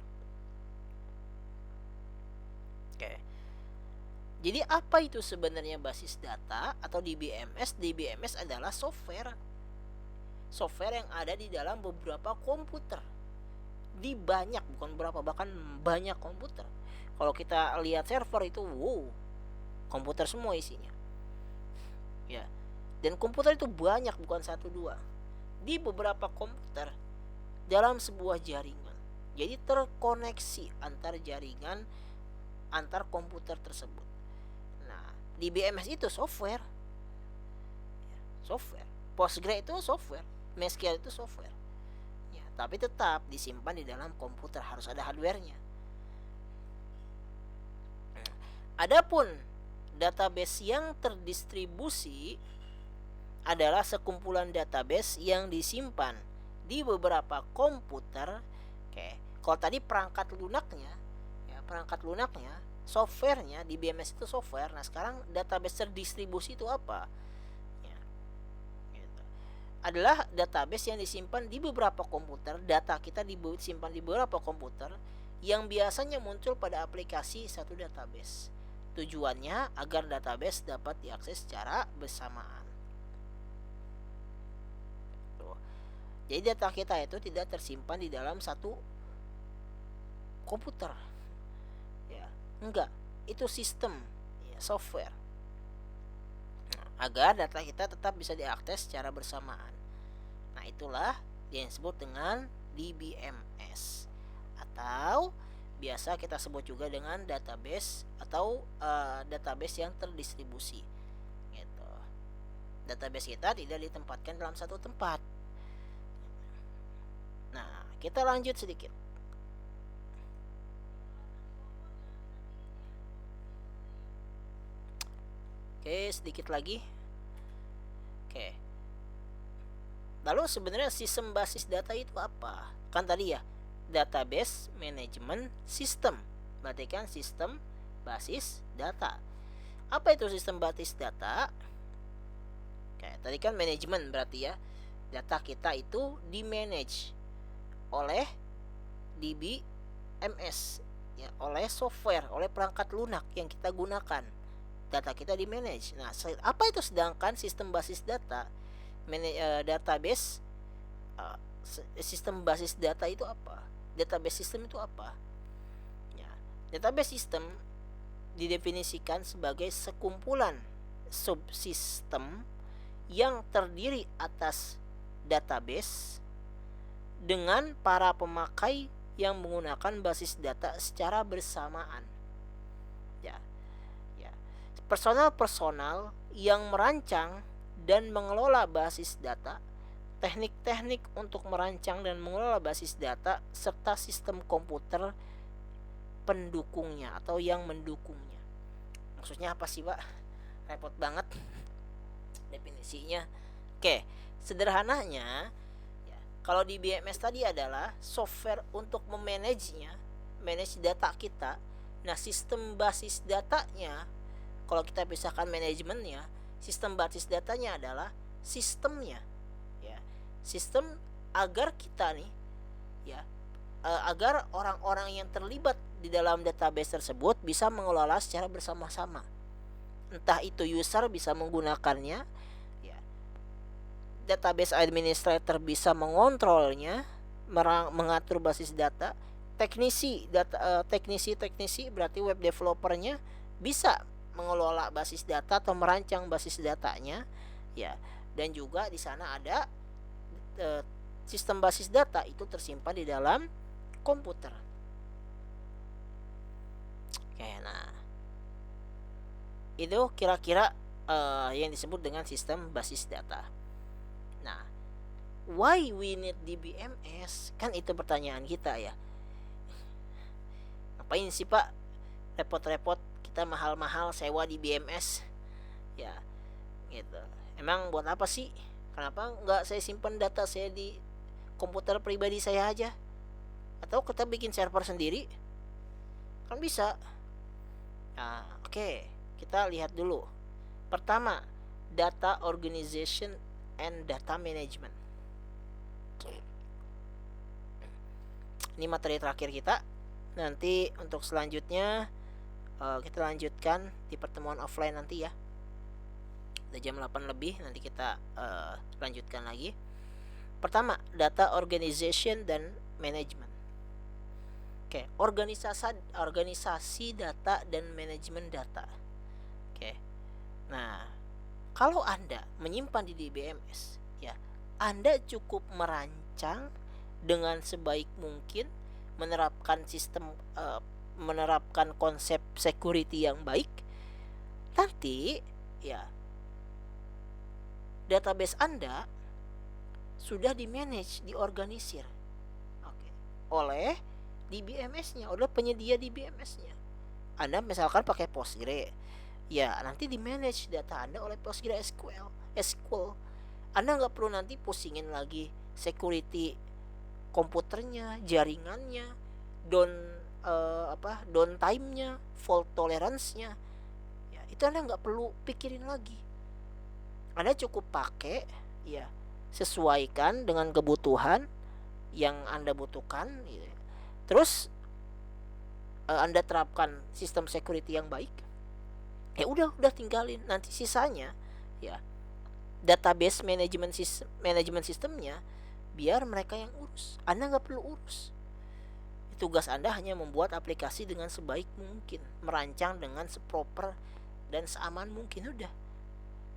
Oke. Jadi apa itu sebenarnya basis data atau DBMS? DBMS adalah software yang ada di dalam beberapa komputer. Di banyak, bukan berapa, bahkan banyak komputer. Kalau kita lihat server itu, wow, komputer semua isinya. Ya. Dan komputer itu banyak, bukan 1-2. Di beberapa komputer dalam sebuah jaringan. Jadi terkoneksi antar jaringan, antar komputer tersebut. Nah, DBMS itu software. Software. Postgre itu software. MySQL itu software. Ya, tapi tetap disimpan di dalam komputer, harus ada hardware-nya. Adapun database yang terdistribusi adalah sekumpulan database yang disimpan di beberapa komputer. Oke, kalau tadi perangkat lunaknya, softwarenya di DBMS itu software. Nah, sekarang database terdistribusi itu apa? Ya, gitu. Adalah database yang disimpan di beberapa komputer. Data kita disimpan di beberapa komputer yang biasanya muncul pada aplikasi satu database. Tujuannya agar database dapat diakses secara bersamaan. Jadi data kita itu tidak tersimpan di dalam satu komputer. Ya, enggak. Itu sistem, ya, software. Agar data kita tetap bisa diakses secara bersamaan. Nah, itulah yang disebut dengan DBMS. Atau biasa kita sebut juga dengan database atau database yang terdistribusi. Gitu. Database kita tidak ditempatkan dalam satu tempat. Nah, kita lanjut sedikit. Oke, sedikit lagi. Oke. Lalu sebenarnya sistem basis data itu apa? Kan tadi ya, database management system. Berarti kan sistem basis data. Apa itu sistem basis data? Oke, tadi kan manajemen berarti ya. Data kita itu di-manage oleh DBMS, ya, oleh software, oleh perangkat lunak yang kita gunakan. Data kita di manage. Nah, apa itu sedangkan sistem basis data? Database, sistem basis data itu apa? Database system itu apa? Ya, database system didefinisikan sebagai sekumpulan subsistem yang terdiri atas database dengan para pemakai yang menggunakan basis data secara bersamaan. Ya. Personal yang merancang dan mengelola basis data, teknik-teknik untuk merancang dan mengelola basis data, serta sistem komputer pendukungnya atau yang mendukungnya. Maksudnya apa sih, Pak? Repot banget definisinya. Oke, sederhananya ya, kalau di BMS tadi adalah software untuk manage data kita. Nah, sistem basis datanya, kalau kita pisahkan manajemennya, sistem basis datanya adalah sistemnya, ya, sistem agar kita nih, ya, agar orang-orang yang terlibat di dalam database tersebut bisa mengelola secara bersama-sama. Entah itu user bisa menggunakannya, ya, database administrator bisa mengontrolnya, mengatur basis data, teknisi berarti web developernya bisa mengelola basis data atau merancang basis datanya, ya, dan juga di sana ada sistem basis data itu tersimpan di dalam komputer. Oke, nah itu kira-kira yang disebut dengan sistem basis data. Nah, why we need DBMS? Kan itu pertanyaan kita ya. Ngapain sih Pak repot-repot kita mahal-mahal sewa DBMS? Ya, gitu. Emang buat apa sih? Kenapa nggak saya simpan data saya di komputer pribadi saya aja? Atau kita bikin server sendiri? Kan bisa. Nah, oke. Kita lihat dulu. Pertama, data organization and data management. Ini materi terakhir kita. Nanti untuk selanjutnya kita lanjutkan di pertemuan offline nanti ya. Udah jam 8 lebih, nanti kita lanjutkan lagi. Pertama, data organization dan management. Oke, organisasi data dan manajemen data. Oke. Nah, kalau Anda menyimpan di DBMS, ya, Anda cukup merancang dengan sebaik mungkin, menerapkan menerapkan konsep security yang baik. Nanti, ya, database Anda sudah di-manage, diorganisir, oke, oleh DBMS-nya, oleh penyedia DBMS-nya. Anda misalkan pakai Postgre, ya nanti di-manage data Anda oleh PostgreSQL. Anda nggak perlu nanti pusingin lagi security komputernya, jaringannya, downtime-nya, fault tolerance-nya. Ya, itu Anda nggak perlu pikirin lagi. Anda cukup pakai, ya, sesuaikan dengan kebutuhan yang Anda butuhkan, gitu. Terus Anda terapkan sistem security yang baik. Ya udah tinggalin, nanti sisanya ya database management sistemnya biar mereka yang urus. Anda nggak perlu urus. Tugas Anda hanya membuat aplikasi dengan sebaik mungkin, merancang dengan seproper dan seaman mungkin, udah.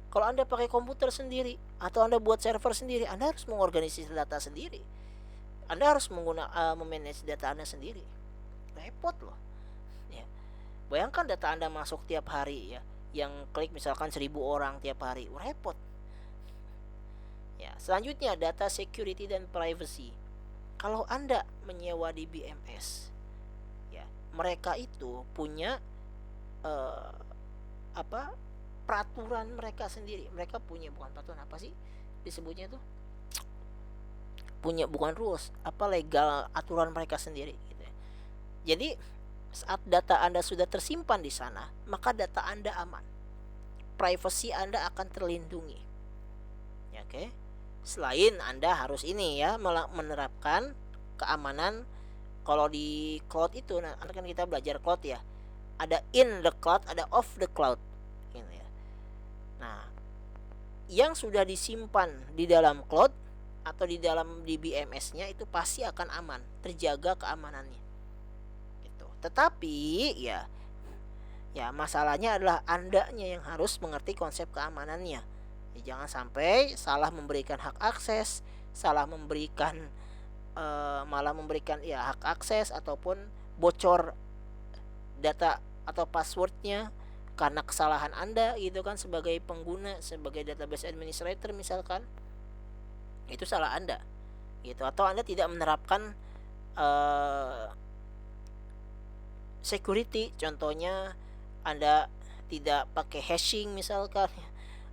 Kalau Anda pakai komputer sendiri atau Anda buat server sendiri, Anda harus mengorganisasi data sendiri. Anda harus memanage data Anda sendiri. Repot loh. Ya. Bayangkan data Anda masuk tiap hari ya, yang klik misalkan 1000 orang tiap hari, repot. Ya, selanjutnya data security dan privacy. Kalau Anda menyewa di BMS, ya, mereka itu punya peraturan mereka sendiri. Mereka punya, bukan peraturan, apa sih disebutnya tuh? Punya, bukan rules, legal, aturan mereka sendiri gitu ya. Jadi saat data Anda sudah tersimpan di sana, maka data Anda aman. Privacy Anda akan terlindungi. Ya, oke. Selain Anda harus ini ya, menerapkan keamanan. Kalau di cloud itu, nah, kan kita belajar cloud ya. Ada in the cloud, ada off the cloud. Gitu ya. Nah, yang sudah disimpan di dalam cloud atau di dalam DBMS-nya itu pasti akan aman, terjaga keamanannya. Gitu. Tetapi ya masalahnya adalah Andanya yang harus mengerti konsep keamanannya. Ya, jangan sampai salah memberikan hak akses, salah memberikan malah memberikan ya hak akses ataupun bocor data atau passwordnya karena kesalahan Anda gitu kan, sebagai pengguna, sebagai database administrator misalkan. Itu salah Anda gitu, atau Anda tidak menerapkan security, contohnya Anda tidak pakai hashing misalkan,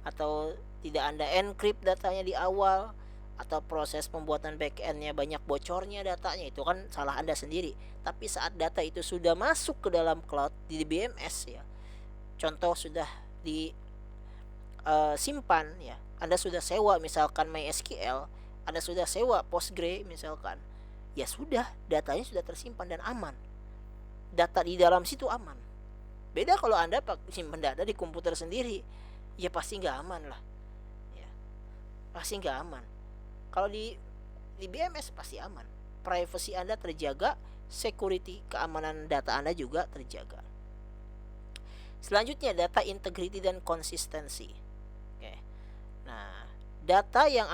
atau tidak Anda encrypt datanya di awal, atau proses pembuatan backendnya banyak bocornya datanya, itu kan salah Anda sendiri. Tapi saat data itu sudah masuk ke dalam cloud di BMS ya, contoh sudah disimpan ya, Anda sudah sewa misalkan MySQL, Anda sudah sewa Postgre misalkan, ya sudah, datanya sudah tersimpan dan aman. Data di dalam situ aman. Beda kalau Anda simpan data di komputer sendiri, ya pasti nggak aman lah. Ya, pasti nggak aman. Kalau di BMS pasti aman. Privacy Anda terjaga, security, keamanan data Anda juga terjaga. Selanjutnya data integrity dan konsistensi. Oke. Nah, data yang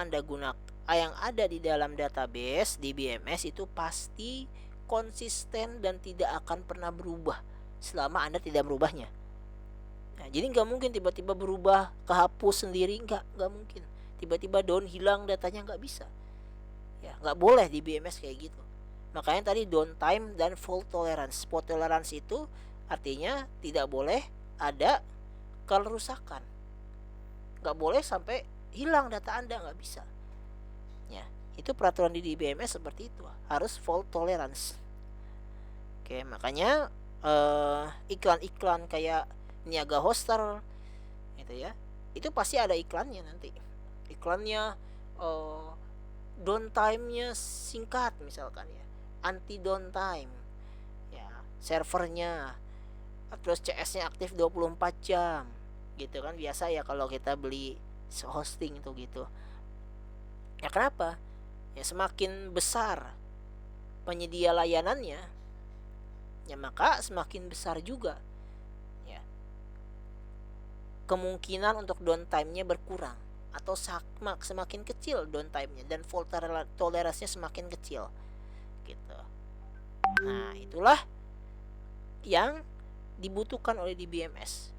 yang ada di dalam database di BMS itu pasti konsisten dan tidak akan pernah berubah selama Anda tidak merubahnya. Nah, jadi nggak mungkin tiba-tiba berubah, kehapus sendiri, nggak mungkin. Tiba-tiba down hilang datanya, nggak bisa. Ya, nggak boleh di BMS kayak gitu. Makanya tadi downtime dan fault tolerance. Fault tolerance itu artinya tidak boleh ada kerusakan. Nggak boleh sampai hilang data Anda, nggak bisa. Ya, itu peraturan di BMS seperti itu. Harus fault tolerance. Oke, makanya iklan-iklan kayak Niaga Hoster gitu ya, itu pasti ada iklannya nanti. Iklannya downtime-nya singkat misalkan ya, anti downtime ya, servernya terus CS-nya aktif 24 jam gitu kan, biasa ya kalau kita beli hosting itu gitu. Ya kenapa? Ya semakin besar penyedia layanannya, ya maka semakin besar juga ya kemungkinan untuk downtime-nya berkurang, atau semakin kecil downtime-nya dan fault tolerance-nya semakin kecil gitu. Nah, itulah yang dibutuhkan oleh DBMS.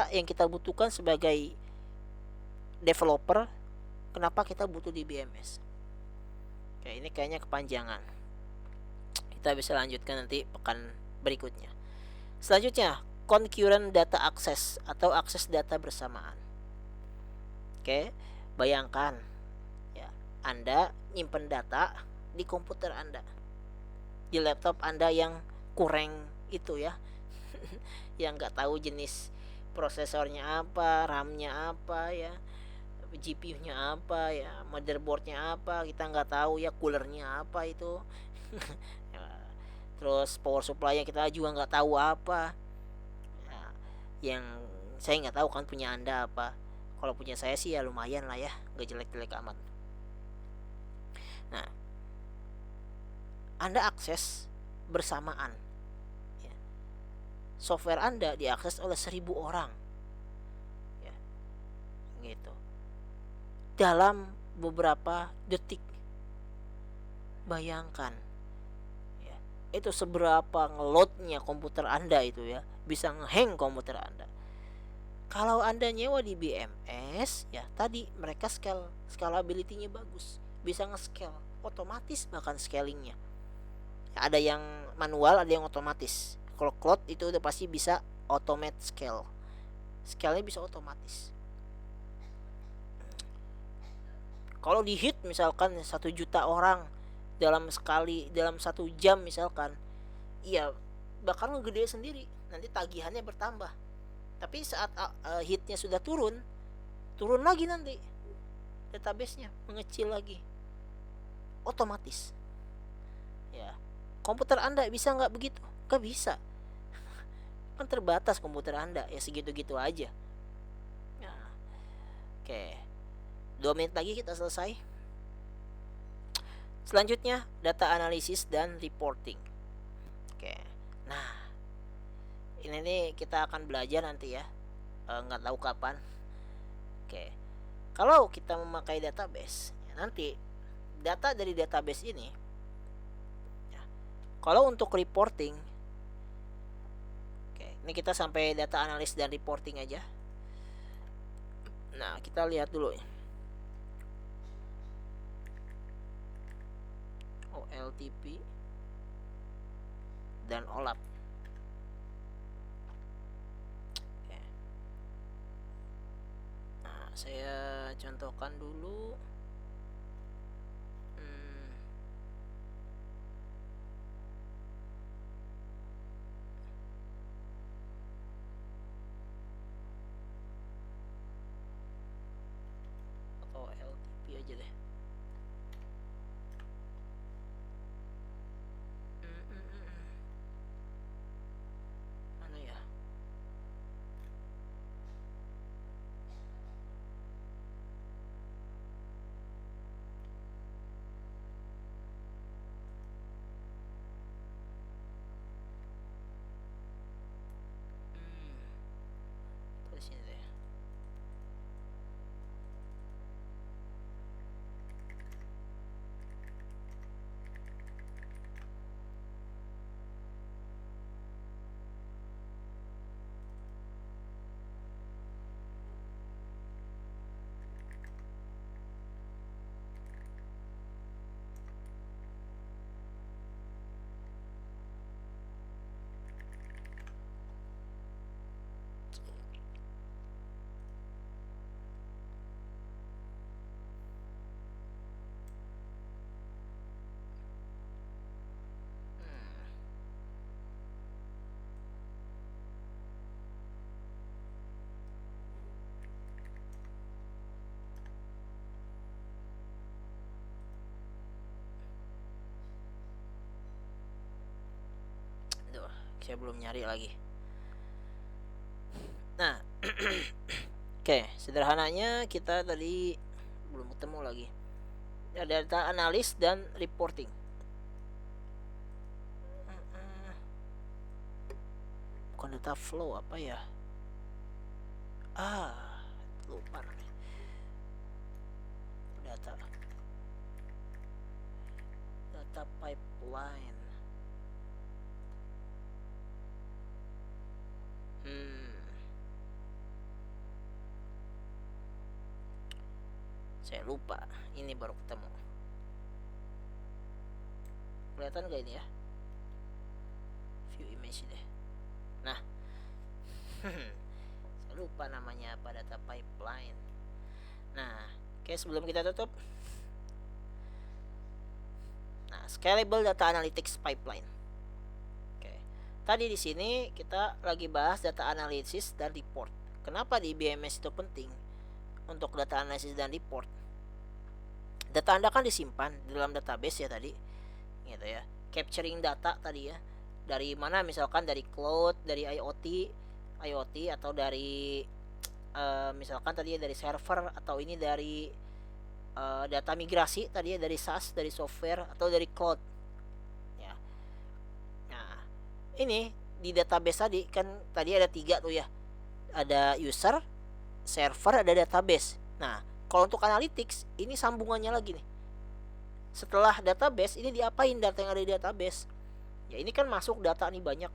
Yang kita butuhkan sebagai developer, kenapa kita butuh DBMS? Oke, ini kayaknya kepanjangan. Kita bisa lanjutkan nanti pekan berikutnya. Selanjutnya, concurrent data access atau akses data bersamaan. Oke, bayangkan ya, Anda nyimpen data di komputer Anda, di laptop Anda yang kurang itu ya, yang nggak tahu jenis prosesornya apa, RAM-nya apa ya, GPU-nya apa ya, motherboard-nya apa, kita nggak tahu ya, coolernya apa itu. Ya, terus power supply-nya kita juga nggak tahu apa. Ya, yang saya nggak tahu kan punya Anda apa. Kalau punya saya sih ya lumayan lah ya, nggak jelek-jelek amat. Nah, Anda akses bersamaan. Ya. Software Anda diakses oleh 1.000 orang. Ya, gitu. Dalam beberapa detik. Bayangkan. Ya, itu seberapa ngelotnya komputer Anda itu ya. Bisa ngehang komputer Anda. Kalau Anda nyewa di BMS, ya tadi mereka scalability-nya bagus. Bisa nge-scale otomatis, bahkan scalingnya. Ya, ada yang manual, ada yang otomatis. Kalau cloud itu udah pasti bisa automate scale. Scale-nya bisa otomatis. Kalau di hit misalkan 1 juta orang dalam 1 jam misalkan, iya bakal ngegede sendiri. Nanti tagihannya bertambah. Tapi saat hitnya sudah turun lagi nanti database-nya mengecil lagi, otomatis. Ya, komputer Anda bisa nggak begitu? Nggak bisa. Kan terbatas komputer Anda, ya segitu-gitu aja. Ya, oke. 2 menit lagi kita selesai. Selanjutnya, data analisis dan reporting. Oke. Nah, ini nih kita akan belajar nanti ya. Nggak tahu kapan. Oke. Kalau kita memakai database, ya nanti data dari database ini, ya, kalau untuk reporting, oke, ini kita sampai data analis dan reporting aja. Nah, kita lihat dulu ya. OLTP dan OLAP. Oke. Nah, saya contohkan dulu. Atau LTP aja deh. Mana ya? Saya belum nyari lagi. Nah, oke, sederhananya kita tadi belum ketemu lagi. Ada data analis dan reporting. Bukan data flow, apa ya? Lupa namanya. Data pipeline. Saya lupa. Ini baru ketemu. Kelihatan gak ini ya? View image deh. Nah, saya lupa namanya apa, data pipeline. Nah, oke, sebelum kita tutup. Nah, scalable data analytics pipeline. Oke. Tadi di sini kita lagi bahas data analisis dan report. Kenapa di BMS itu penting untuk data analisis dan report? Data Anda kan disimpan di dalam database ya tadi. Gitu ya. Capturing data tadi ya. Dari mana, misalkan dari cloud, dari IoT atau dari misalkan tadi ya dari server, atau ini dari data migrasi tadi ya, dari SaaS, dari software, atau dari cloud ya. Nah, ini di database tadi kan tadi ada 3 tuh ya, ada user, server, ada database. Nah, kalau untuk analytics ini sambungannya lagi nih. Setelah database, ini diapain data yang ada di database? Ya, ini kan masuk data nih banyak.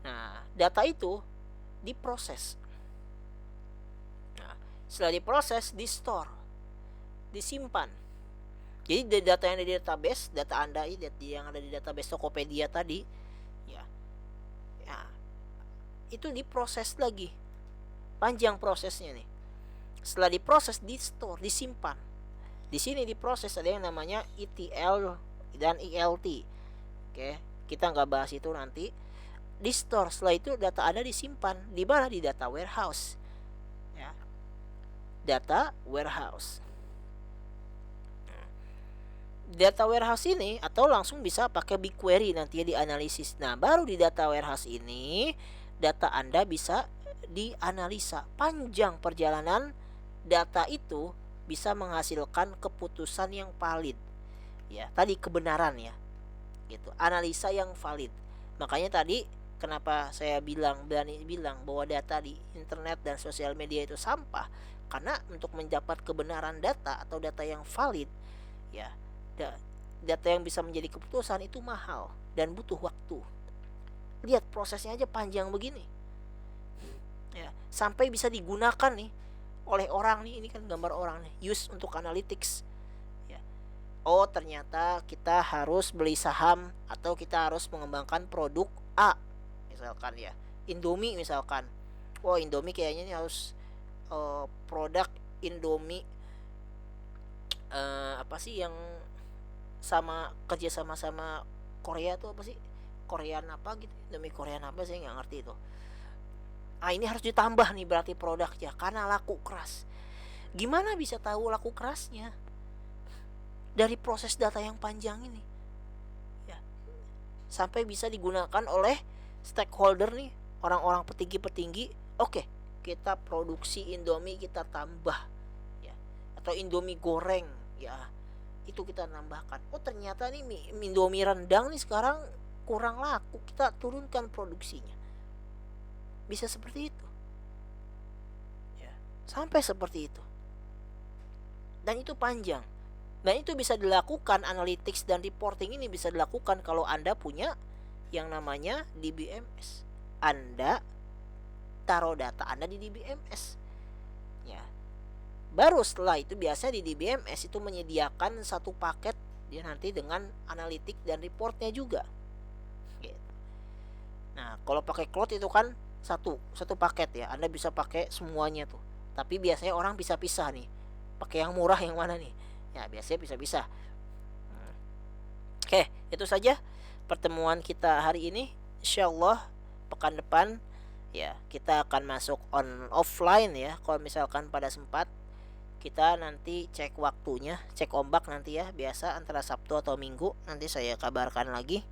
Nah, data itu diproses. Nah, setelah diproses, di store, disimpan. Jadi data yang ada di database, data Anda yang ada di database Tokopedia tadi, ya, itu diproses lagi. Panjang prosesnya nih. Setelah diproses, di store, disimpan. Di sini diproses ada yang namanya ETL dan ELT. Oke, kita nggak bahas itu nanti. Di store, setelah itu data Anda disimpan di mana? Di data warehouse. Ya. Data warehouse. Data warehouse ini atau langsung bisa pakai BigQuery nanti ya dianalisis. Nah, baru di data warehouse ini data Anda bisa dianalisa. Panjang perjalanan data itu bisa menghasilkan keputusan yang valid. Ya, tadi kebenaran ya. Gitu. Analisa yang valid. Makanya tadi kenapa saya berani bilang bahwa data di internet dan sosial media itu sampah, karena untuk mendapat kebenaran data atau data yang valid, ya, data yang bisa menjadi keputusan itu mahal dan butuh waktu. Lihat prosesnya aja panjang begini. Ya, sampai bisa digunakan nih oleh orang nih, ini kan gambar orang nih, use untuk analytics. Ya. Oh, ternyata kita harus beli saham atau kita harus mengembangkan produk A. Misalkan ya, Indomie misalkan. Oh, Indomie kayaknya ini harus produk Indomie apa sih yang sama kerja sama Korea tuh apa sih? Korean apa gitu? Indomie Korean apa, saya nggak ngerti itu. Ini harus ditambah nih berarti produknya karena laku keras. Gimana bisa tahu laku kerasnya? Dari proses data yang panjang ini. Ya. Sampai bisa digunakan oleh stakeholder nih, orang-orang petinggi-petinggi. Oke, kita produksi Indomie kita tambah ya. Atau Indomie goreng ya. Itu kita nambahkan. Oh, ternyata nih Indomie rendang nih sekarang kurang laku, kita turunkan produksinya. Bisa seperti itu ya, sampai seperti itu, dan itu panjang. Dan itu bisa dilakukan, analytics dan reporting ini bisa dilakukan kalau Anda punya yang namanya DBMS. Anda taruh data Anda di DBMS ya. Baru setelah itu biasa di DBMS itu menyediakan satu paket dia nanti dengan analitik dan reportnya juga gitu. Nah, kalau pakai cloud itu kan satu paket ya, Anda bisa pakai semuanya tuh. Tapi biasanya orang pisah-pisah nih, pakai yang murah yang mana nih ya, biasanya pisah-pisah. Oke, itu saja pertemuan kita hari ini. Insyaallah pekan depan ya kita akan masuk offline ya. Kalau misalkan pada sempat, kita nanti cek waktunya, cek ombak nanti ya, biasa antara Sabtu atau Minggu, nanti saya kabarkan lagi.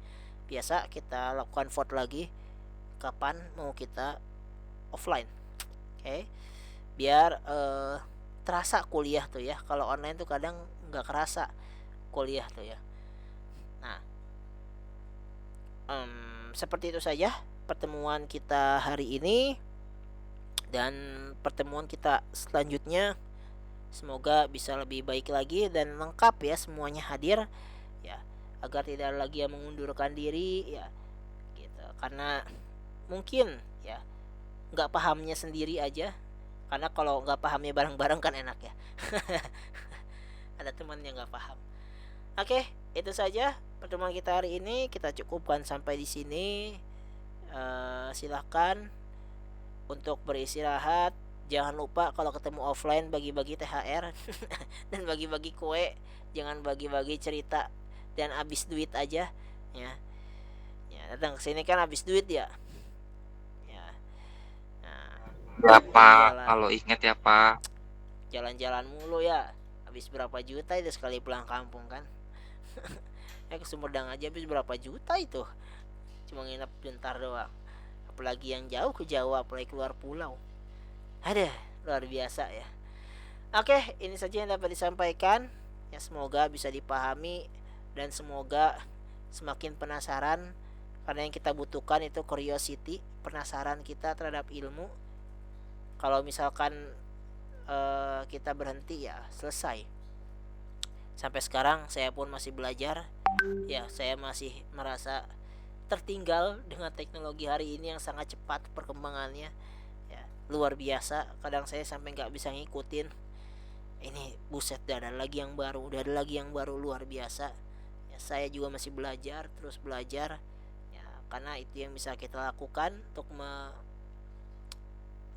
biasa kita lakukan vote lagi kapan mau kita offline. Oke, biar terasa kuliah tuh ya. Kalau online tuh kadang nggak kerasa kuliah tuh ya. Nah, seperti itu saja pertemuan kita hari ini, dan pertemuan kita selanjutnya semoga bisa lebih baik lagi dan lengkap ya, semuanya hadir ya, agar tidak lagi yang mengundurkan diri ya gitu, karena mungkin ya nggak pahamnya sendiri aja, karena kalau nggak pahamnya bareng-bareng kan enak ya. Ada teman yang nggak paham. Oke, itu saja pertemuan kita hari ini, kita cukupkan sampai di sini. Silahkan untuk beristirahat. Jangan lupa kalau ketemu offline bagi-bagi THR dan bagi-bagi kue, jangan bagi-bagi cerita dan habis duit aja ya. Ya, datang ke sini kan habis duit ya. Ya. Nah, Ya Pak, iyalah, kalau inget ya Pak. jalan-jalan mulu ya. Habis berapa juta itu sekali pulang kampung kan? Ke Sumedang aja habis berapa juta itu. Cuma nginep bentar doang. Apalagi yang jauh ke Jawa, apalagi keluar pulau. Ada luar biasa ya. Oke, ini saja yang dapat disampaikan. Ya, semoga bisa dipahami dan semoga semakin penasaran, karena yang kita butuhkan itu curiosity, penasaran kita terhadap ilmu. Kalau misalkan kita berhenti ya selesai. Sampai sekarang saya pun masih belajar. Ya, saya masih merasa tertinggal dengan teknologi hari ini yang sangat cepat perkembangannya. Ya, luar biasa. Kadang saya sampai nggak bisa ngikutin. Ini buset, udah ada lagi yang baru, luar biasa. Ya, saya juga masih belajar, terus belajar. Ya, karena itu yang bisa kita lakukan untuk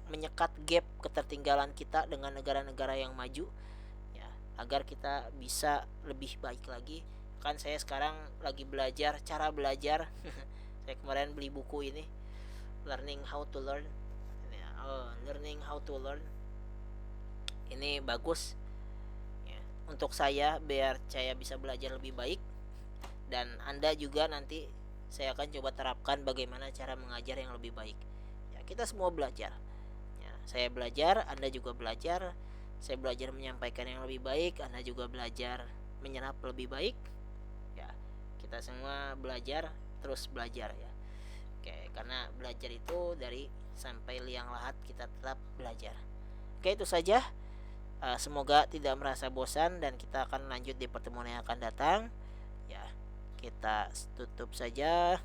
menyekat gap ketertinggalan kita dengan negara-negara yang maju ya, agar kita bisa lebih baik lagi. Kan saya sekarang lagi belajar cara belajar. Saya kemarin beli buku ini, learning how to learn. Learning how to learn ini bagus ya, untuk saya biar saya bisa belajar lebih baik, dan Anda juga nanti saya akan coba terapkan bagaimana cara mengajar yang lebih baik ya. Kita semua belajar ya, saya belajar, Anda juga belajar. Saya belajar menyampaikan yang lebih baik, Anda juga belajar menyerap lebih baik ya. Kita semua belajar, terus belajar ya. Oke, karena belajar itu dari sampai liang lahat kita tetap belajar. Oke, itu saja. Semoga tidak merasa bosan dan kita akan lanjut di pertemuan yang akan datang ya. Kita tutup saja.